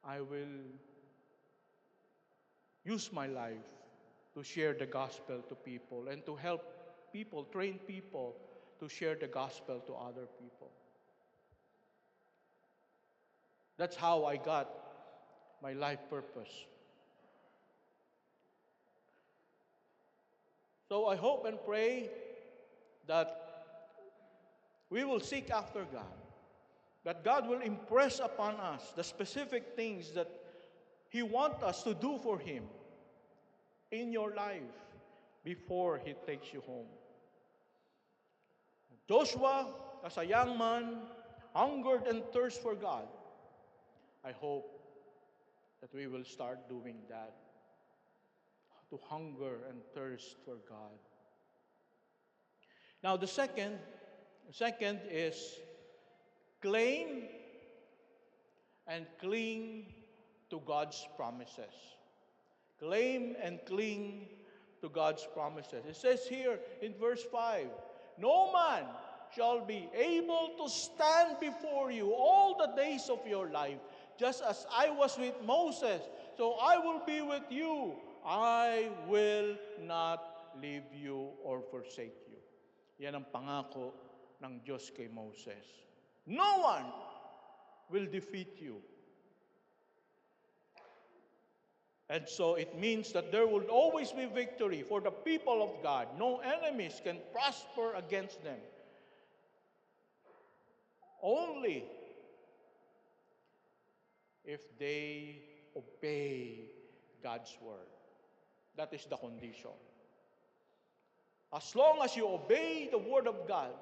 I will use my life to share the gospel to people and to help people, train people to share the gospel to other people. That's how I got my life purpose. So I hope and pray that we will seek after God, that God will impress upon us the specific things that He wants us to do for Him in your life before He takes you home. Joshua, as a young man, hungered and thirsted for God. I hope that we will start doing that, to hunger and thirst for God. Now the second is claim and cling to God's promises. Claim and cling to God's promises. It says here in verse 5, no man shall be able to stand before you all the days of your life. Just as I was with Moses, so I will be with you. I will not leave you or forsake you. Yan ang pangako ng Diyos kay Moses. No one will defeat you. And so it means that there will always be victory for the people of God. No enemies can prosper against them. Only if they obey God's word. That is the condition. As long as you obey the word of God,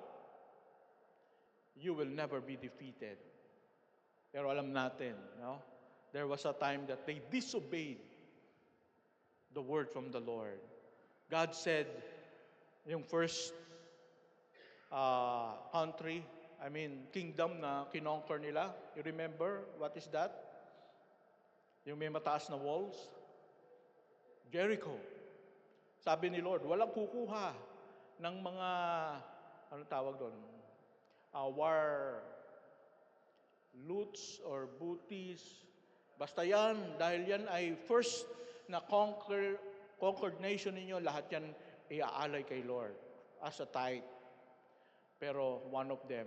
you will never be defeated. Pero alam natin, no? There was a time that they disobeyed the word from the Lord. God said, yung first kingdom na kinonquer nila, you remember, what is that? Yung may mataas na walls? Jericho. Sabi ni Lord, walang kukuha ng mga, anong tawag doon? War loots or booties. Basta yan, dahil yan ay first na conquered nation ninyo, lahat yan iaalay kay Lord as a tithe. Pero one of them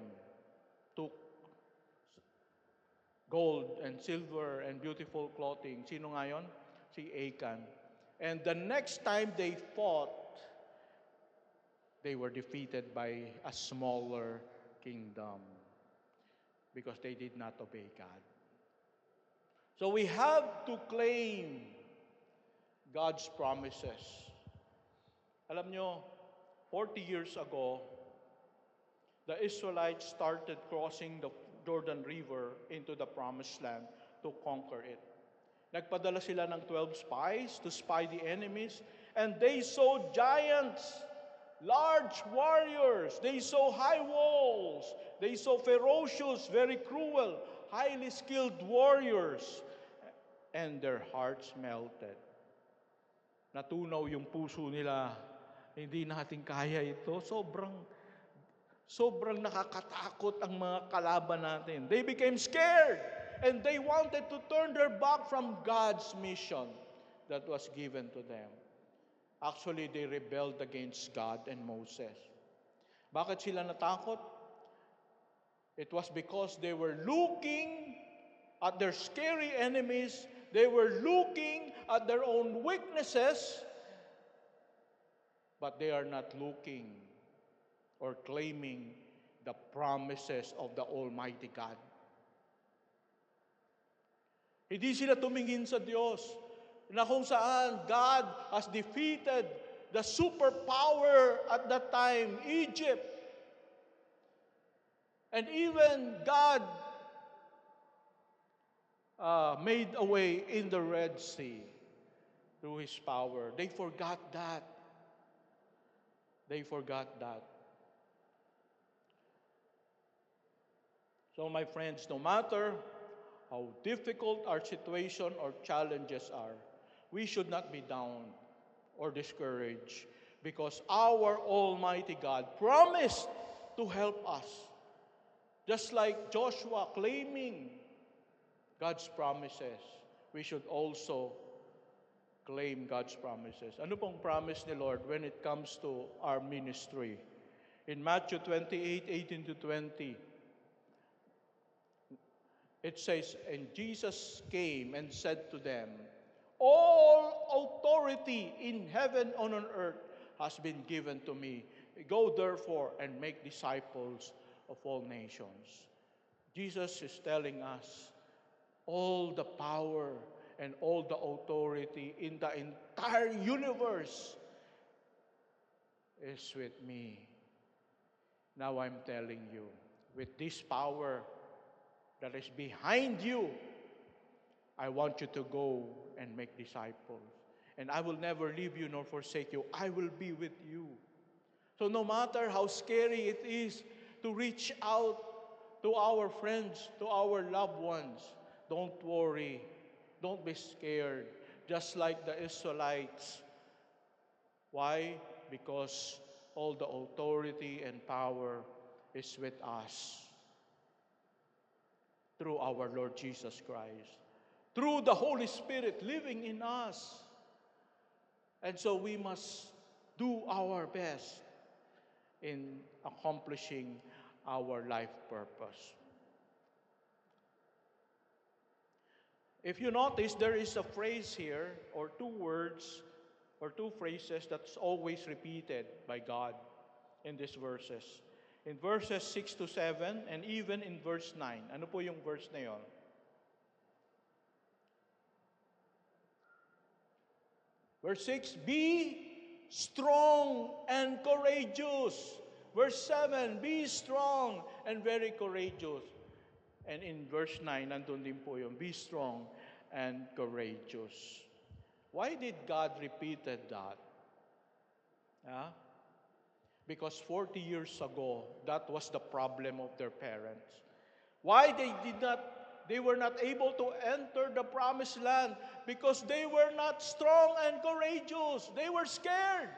took gold and silver and beautiful clothing. Sino nga yun? Si Achan. And the next time they fought, they were defeated by a smaller kingdom because they did not obey God. So we have to claim God's promises. Alam nyo, 40 years ago, the Israelites started crossing the Jordan River into the Promised Land to conquer it. Nagpadala sila ng 12 spies to spy the enemies, and they saw giants, large warriors. They saw high walls. They saw ferocious, very cruel, highly skilled warriors, and their hearts melted. Natunaw yung puso nila. Hindi natin kaya ito. Sobrang nakakatakot ang mga kalaban natin. They became scared and they wanted to turn their back from God's mission that was given to them. Actually, they rebelled against God and Moses. Bakit sila natakot? It was because they were looking at their scary enemies. They were looking at their own weaknesses, but they are not looking or claiming the promises of the Almighty God. Hindi sila tumingin sa Diyos na kung saan God has defeated the superpower at that time, Egypt. And even God made a way in the Red Sea through His power. They forgot that. They forgot that. So my friends, no matter how difficult our situation or challenges are, we should not be down or discouraged because our Almighty God promised to help us. Just like Joshua claiming God's promises, we should also claim God's promises. Ano pong promise ni Lord when it comes to our ministry? In Matthew 28:18-20, it says, and Jesus came and said to them, all authority in heaven and on earth has been given to me. Go therefore and make disciples of all nations. Jesus is telling us all the power and all the authority in the entire universe is with me. Now I'm telling you, with this power that is behind you, I want you to go and make disciples. And I will never leave you nor forsake you. I will be with you. So no matter how scary it is to reach out to our friends, to our loved ones, don't worry. Don't be scared. Just like the Israelites. Why? Because all the authority and power is with us through our Lord Jesus Christ, through the Holy Spirit living in us. And so we must do our best in accomplishing our life purpose. If you notice, there is a phrase here, or two words, or two phrases that's always repeated by God in these verses. In verses 6 to 7, and even in verse 9. Ano po yung verse na yon? Verse 6, be strong and courageous. Verse 7, be strong and very courageous. And in verse 9, nandun din po yung be strong and courageous. Why did God repeated that? Because 40 years ago, that was the problem of their parents. Why they were not able to enter the promised land? Because they were not strong and courageous. They were scared.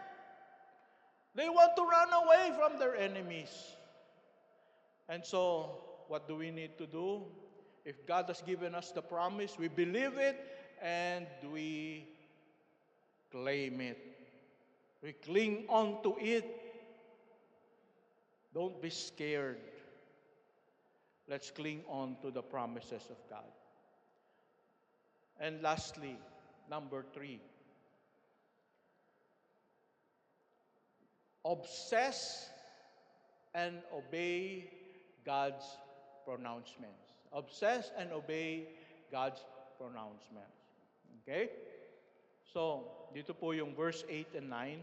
They want to run away from their enemies. And so, what do we need to do? If God has given us the promise, we believe it and we claim it. We cling on to it. Don't be scared. Let's cling on to the promises of God. And lastly, number 3. Obsess and obey God's pronouncements. Obsess and obey God's pronouncements. Okay? So, dito po yung verse 8 and 9.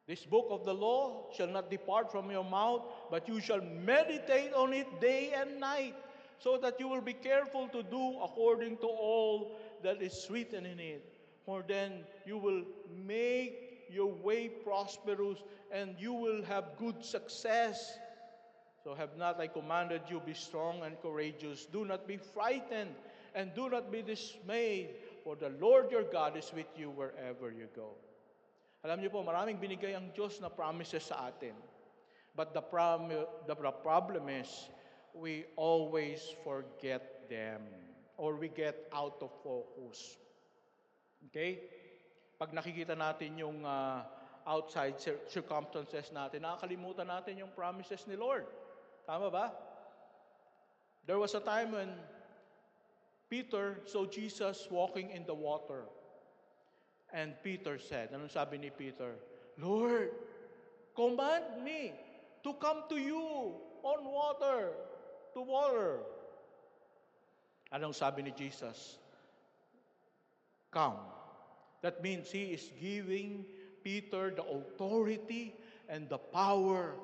This book of the law shall not depart from your mouth, but you shall meditate on it day and night, so that you will be careful to do according to all that is written in it. For then you will make your way prosperous, and you will have good success. So have not I commanded you, be strong and courageous. Do not be frightened, and do not be dismayed, for the Lord your God is with you wherever you go. Alam niyo po, maraming binigay ang Diyos na promises sa atin. But the problem is, we always forget them. Or we get out of focus. Okay? Pag nakikita natin yung outside circumstances natin, nakakalimutan natin yung promises ni Lord. Tama ba? There was a time when Peter saw Jesus walking in the water. And Peter said, anong sabi ni Peter? Lord, command me to come to you on water, to water. Anong sabi ni Jesus? Come. That means He is giving Peter the authority and the power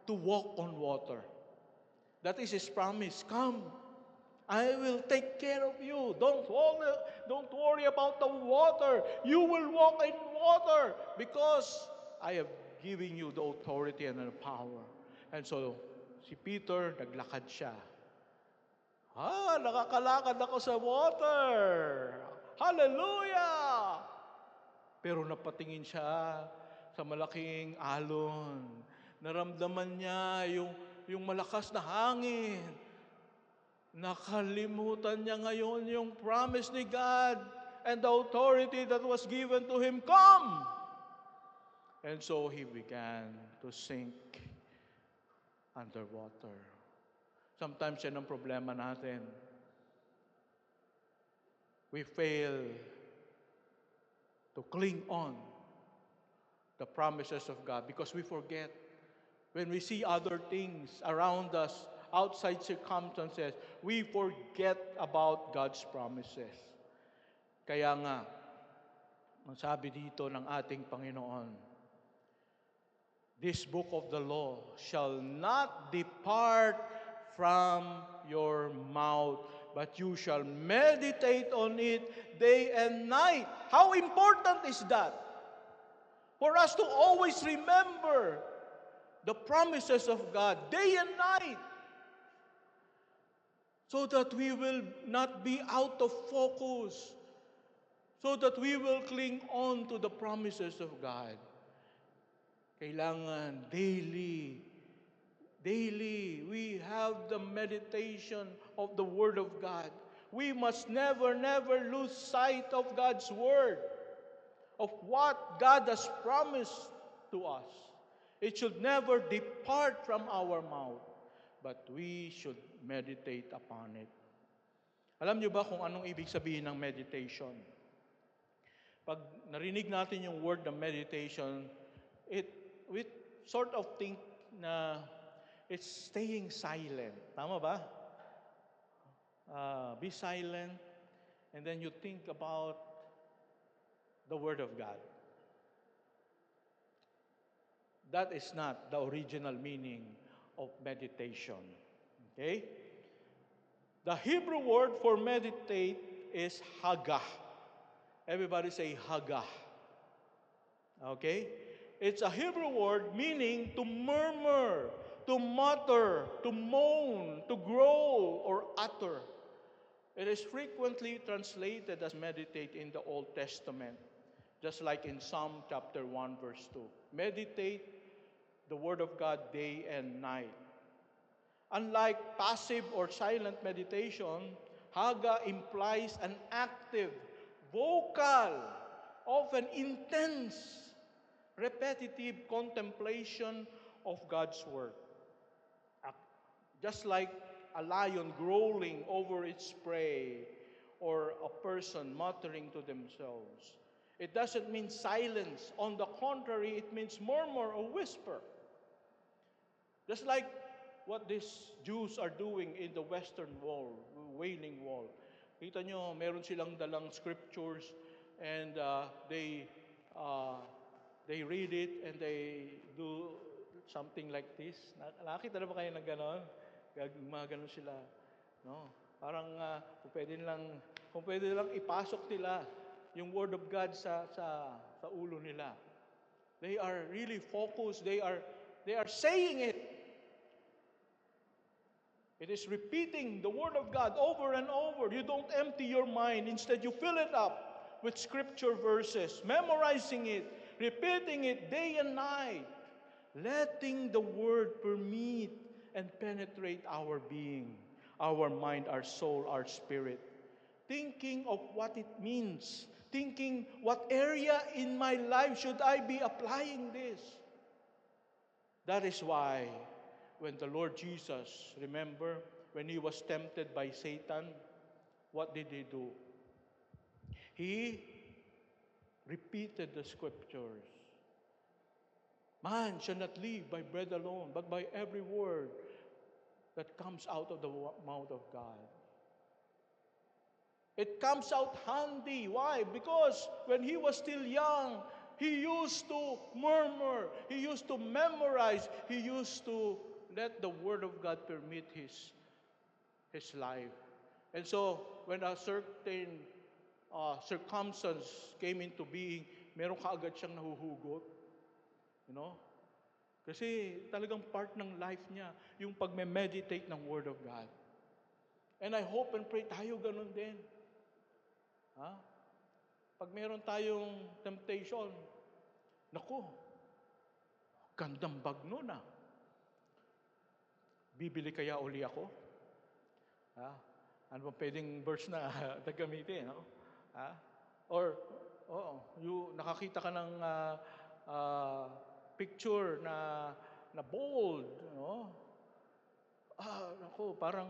to walk on water. That is His promise. Come. I will take care of you. Don't worry about the water. You will walk in water because I have given you the authority and the power. And so, si Peter, naglakad siya. Nakakalakad ako sa water. Hallelujah! Pero napatingin siya sa malaking alon. Naramdaman niya yung malakas na hangin. Nakalimutan niya ngayon yung promise ni God and the authority that was given to him. Come! And so he began to sink underwater. Sometimes yan ang problema natin. We fail to cling on the promises of God because we forget. When we see other things around us, outside circumstances, we forget about God's promises. Kaya nga, ang sabi dito ng ating Panginoon, this book of the law shall not depart from your mouth, but you shall meditate on it day and night. How important is that? For us to always remember the promises of God day and night, so that we will not be out of focus, so that we will cling on to the promises of God. Kailangan daily, we have the meditation of the Word of God. We must never lose sight of God's Word, of what God has promised to us. It should never depart from our mouth, but we should meditate upon it. Alam niyo ba kung anong ibig sabihin ng meditation? Pag narinig natin yung word ng meditation, we sort of think na it's staying silent. Tama ba? Be silent, and then you think about the Word of God. That is not the original meaning of meditation. Okay? The Hebrew word for meditate is hagah. Everybody say hagah. Okay? It's a Hebrew word meaning to murmur, to mutter, to moan, to growl, or utter. It is frequently translated as meditate in the Old Testament, just like in Psalm chapter 1, verse 2. Meditate the Word of God day and night. Unlike passive or silent meditation, Haga implies an active, vocal, often intense, repetitive contemplation of God's Word. Just like a lion growling over its prey or a person muttering to themselves. It doesn't mean silence. On the contrary, it means murmur or whisper. Just like what these Jews are doing in the Western Wall, Wailing Wall. Kita nyo, meron silang dalang scriptures and they read it and they do something like this. Nakakita na ba kayo ng ganon? Gumagano sila. No? Parang kung pwede lang ipasok nila yung Word of God sa ulo nila. They are really focused. They are saying it. It is repeating the Word of God over and over. You don't empty your mind. Instead, you fill it up with scripture verses, memorizing it, repeating it day and night, letting the Word permeate and penetrate our being, our mind, our soul, our spirit. Thinking of what it means. Thinking, what area in my life should I be applying this? That is why when the Lord Jesus, remember, when He was tempted by Satan, what did He do? He repeated the scriptures. Man shall not live by bread alone, but by every word that comes out of the mouth of God. It comes out handy. Why? Because when he was still young, he used to murmur, he used to memorize, he used to let the Word of God permit his life. And so, when a certain circumstance came into being, meron kaagad siyang nahuhugot. You know? Kasi talagang part ng life niya, yung pagme-meditate ng Word of God. And I hope and pray tayo ganun din. Ha? Pag meron tayong temptation, naku, gandang bag nun ah. Bibili kaya uli ako? Ha? Ano ba pwedeng verse na gamitin? No? Ha? Or, nakakita ka ng picture na bold, no? Naku, parang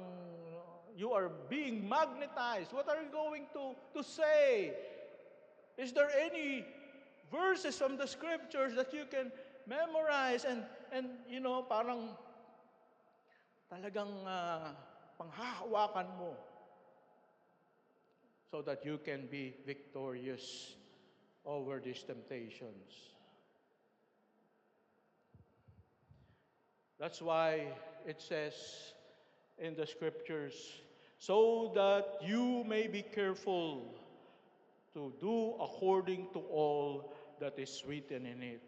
you are being magnetized. What are you going to say? Is there any verses from the scriptures that you can memorize and parang talagang panghahawakan mo so that you can be victorious over these temptations. That's why it says in the scriptures, so that you may be careful to do according to all that is written in it.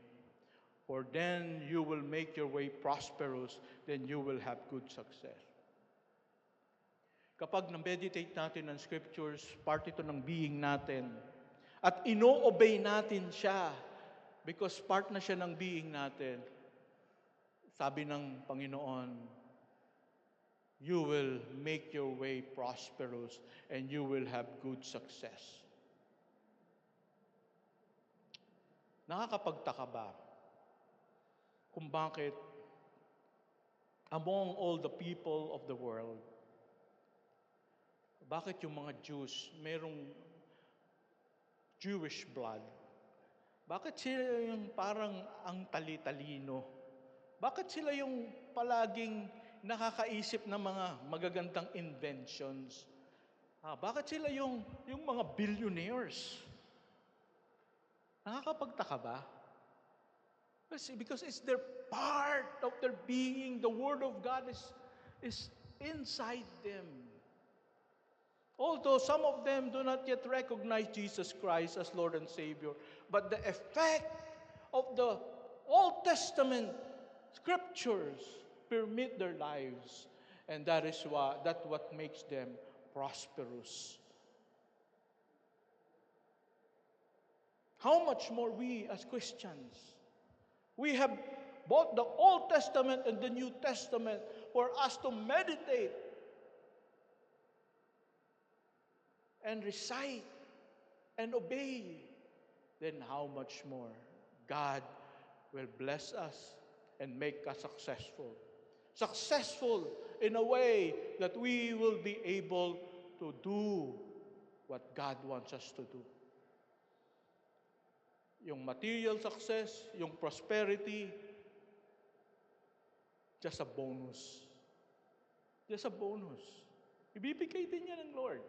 For then you will make your way prosperous, then you will have good success. Kapag na-meditate natin ng scriptures, part ito ng being natin. At ino-obey natin siya because part na siya ng being natin. Sabi ng Panginoon, you will make your way prosperous and you will have good success. Nakakapagtaka ba kung bakit among all the people of the world, bakit yung mga Jews, merong Jewish blood? Bakit sila yung parang ang tali-talino? Bakit sila yung palaging nakakaisip ng mga magagandang inventions? Bakit sila yung mga billionaires? Nakakapagtaka ba? Because it's their part of their being. The Word of God is inside them. Although some of them do not yet recognize Jesus Christ as Lord and Savior, but the effect of the Old Testament scriptures permit their lives, and that what makes them prosperous. How much more we as Christians? We have both the Old Testament and the New Testament for us to meditate and recite and obey. Then how much more God will bless us and make us successful. Successful in a way that we will be able to do what God wants us to do. Yung material success, yung prosperity, just a bonus. Just a bonus. Ibibigay din yan ng Lord.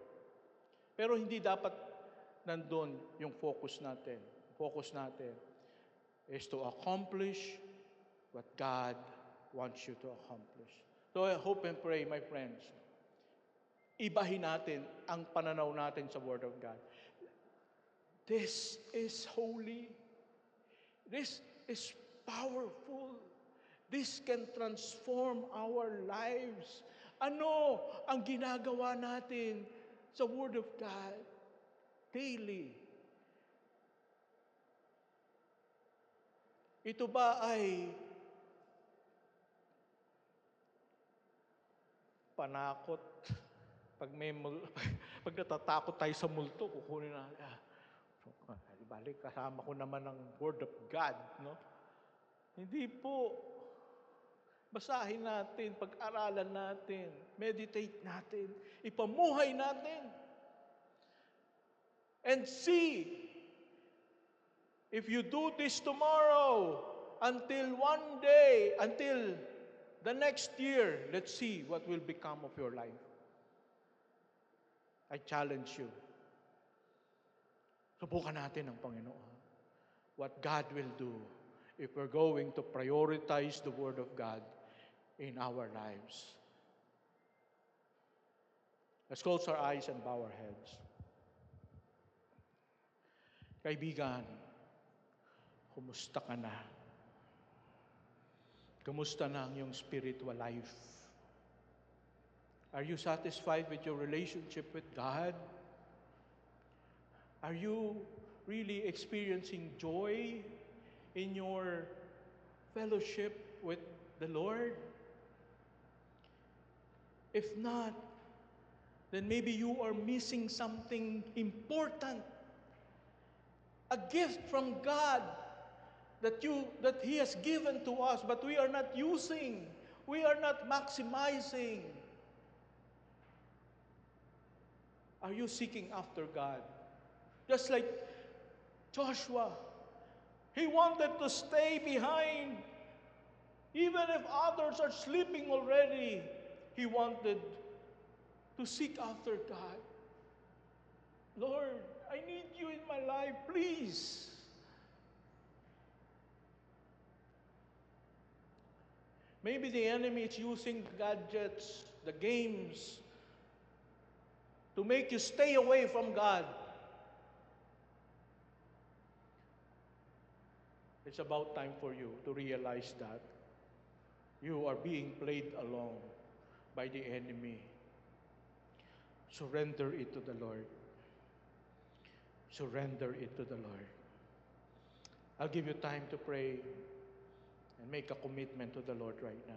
Pero hindi dapat nandun yung focus natin. Focus natin is to accomplish what God wants you to accomplish. So I hope and pray, my friends, ibahin natin ang pananaw natin sa Word of God. This is holy. This is powerful. This can transform our lives. Ano ang ginagawa natin sa Word of God daily? Ito ba ay panakot? Pag natatakot tayo sa multo, kukunin natin. Balik, kasama ko naman ang Word of God, no? Hindi po. Basahin natin, pag-aralan natin, meditate natin, ipamuhay natin. And see, if you do this tomorrow, until one day, until the next year, let's see what will become of your life. I challenge you. Subukan natin ang Panginoon. What God will do if we're going to prioritize the Word of God in our lives. Let's close our eyes and bow our heads. Kaibigan, kumusta ka na? Kumusta na ang iyong spiritual life? Are you satisfied with your relationship with God? Are you really experiencing joy in your fellowship with the Lord? If not, then maybe you are missing something important. A gift from God that He has given to us, but we are not using. We are not maximizing. Are you seeking after God? Just like Joshua, He wanted to stay behind. Even if others are sleeping already, he wanted to seek after God. Lord, I need you in my life, please. Maybe the enemy is using the gadgets, the games, to make you stay away from God. It's about time for you to realize that you are being played along by the enemy. Surrender it to the Lord. Surrender it to the Lord. I'll give you time to pray and make a commitment to the Lord right now.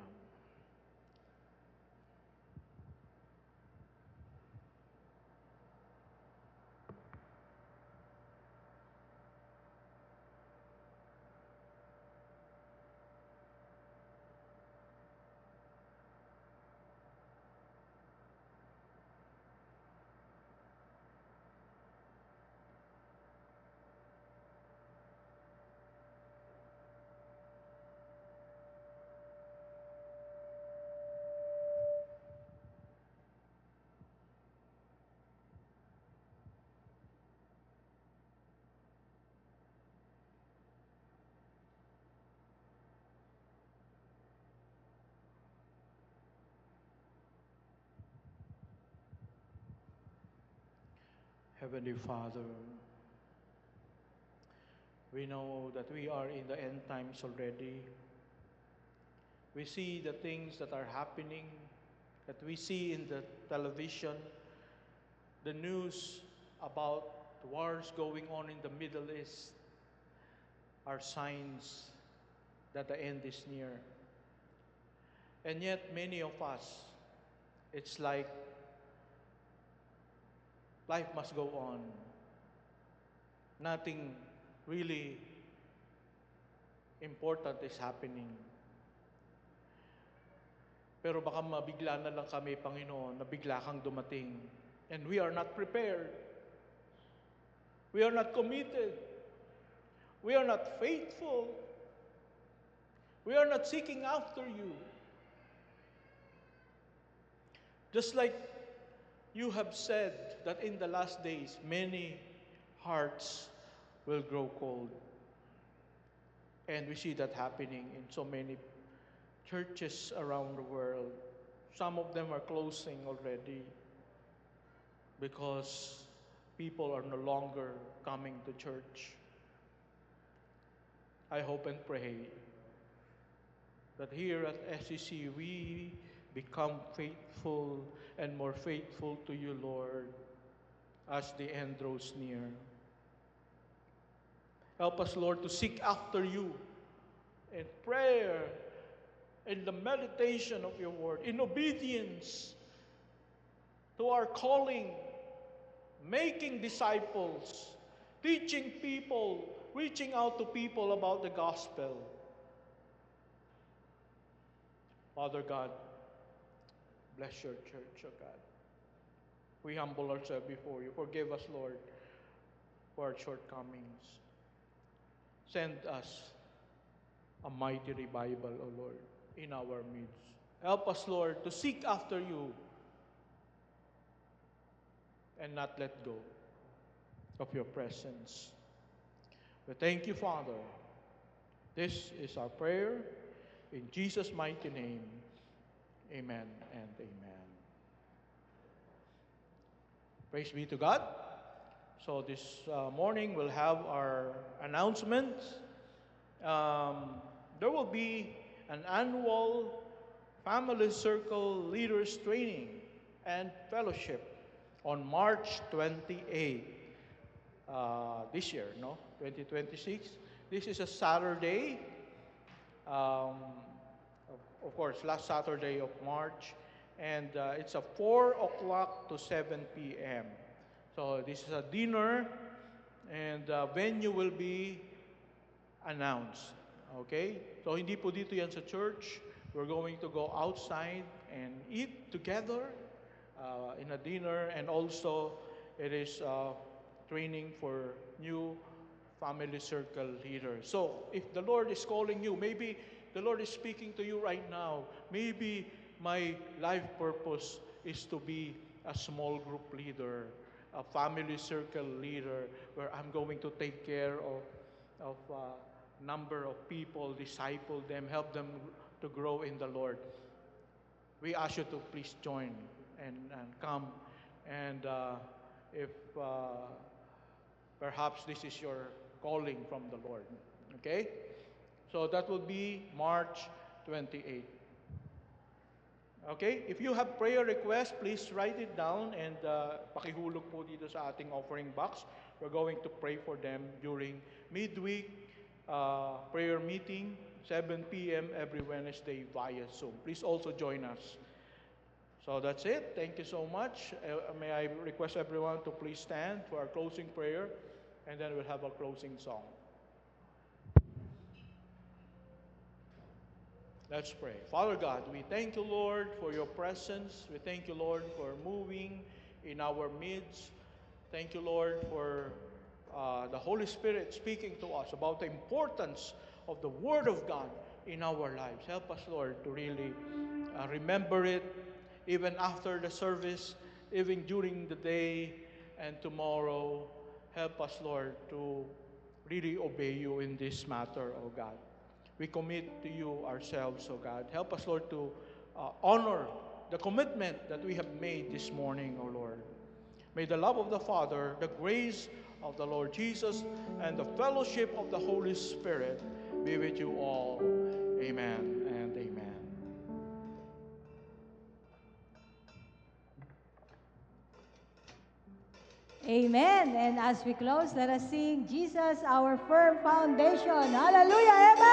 Heavenly Father, we know that we are in the end times already. We see the things that are happening, that we see in the television, the news about the wars going on in the Middle East are signs that the end is near. And yet many of us, it's like life must go on. Nothing really important is happening. Pero baka mabigla na lang kami, Panginoon, na bigla kang dumating. And we are not prepared. We are not committed. We are not faithful. We are not seeking after you. Just like you have said that in the last days, many hearts will grow cold. And we see that happening in so many churches around the world. Some of them are closing already because people are no longer coming to church. I hope and pray that here at SCC we become faithful and more faithful to you, Lord, as the end draws near. Help us, Lord, to seek after you in prayer, in the meditation of your word, in obedience to our calling, making disciples, teaching people, reaching out to people about the gospel. Father God, bless your church, oh God. We humble ourselves before you. Forgive us, Lord, for our shortcomings. Send us a mighty revival, O Lord, in our midst. Help us, Lord, to seek after you and not let go of your presence. We thank you, Father. This is our prayer in Jesus' mighty name. Amen and amen. Praise be to God. So this morning we'll have our announcements. There will be an annual Family Circle Leaders Training and Fellowship on March 28 this year, 2026. This is a Saturday, of course, last Saturday of March, and it's a 4 o'clock to 7 p.m. So this is a dinner, and venue will be announced. Okay? So hindi po dito yan sa church. We're going to go outside and eat together in a dinner, and also it is training for new family circle leader. So, if the Lord is calling you, maybe the Lord is speaking to you right now, maybe my life purpose is to be a small group leader, a family circle leader, where I'm going to take care of a number of people, disciple them, help them to grow in the Lord. We ask you to please join and come. And if perhaps this is your calling from the Lord. Okay? So that will be March 28. Okay? If you have prayer requests, please write it down and pakihulog po dito sa ating offering box. We're going to pray for them during midweek prayer meeting, 7 p.m. every Wednesday via Zoom. Please also join us. So that's it. Thank you so much. May I request everyone to please stand for our closing prayer, and then we'll have a closing song. Let's pray. Father God, we thank you, Lord, for your presence. We thank you, Lord, for moving in our midst. Thank you, Lord, for the Holy Spirit speaking to us about the importance of the Word of God in our lives. Help us, Lord, to really remember it even after the service, even during the day and tomorrow. Help us, Lord, to really obey you in this matter, O God. We commit to you ourselves, O God. Help us, Lord, to honor the commitment that we have made this morning, O Lord. May the love of the Father, the grace of the Lord Jesus, and the fellowship of the Holy Spirit be with you all. Amen and amen. Amen. And as we close, let us sing Jesus, our firm foundation. Hallelujah. Amen.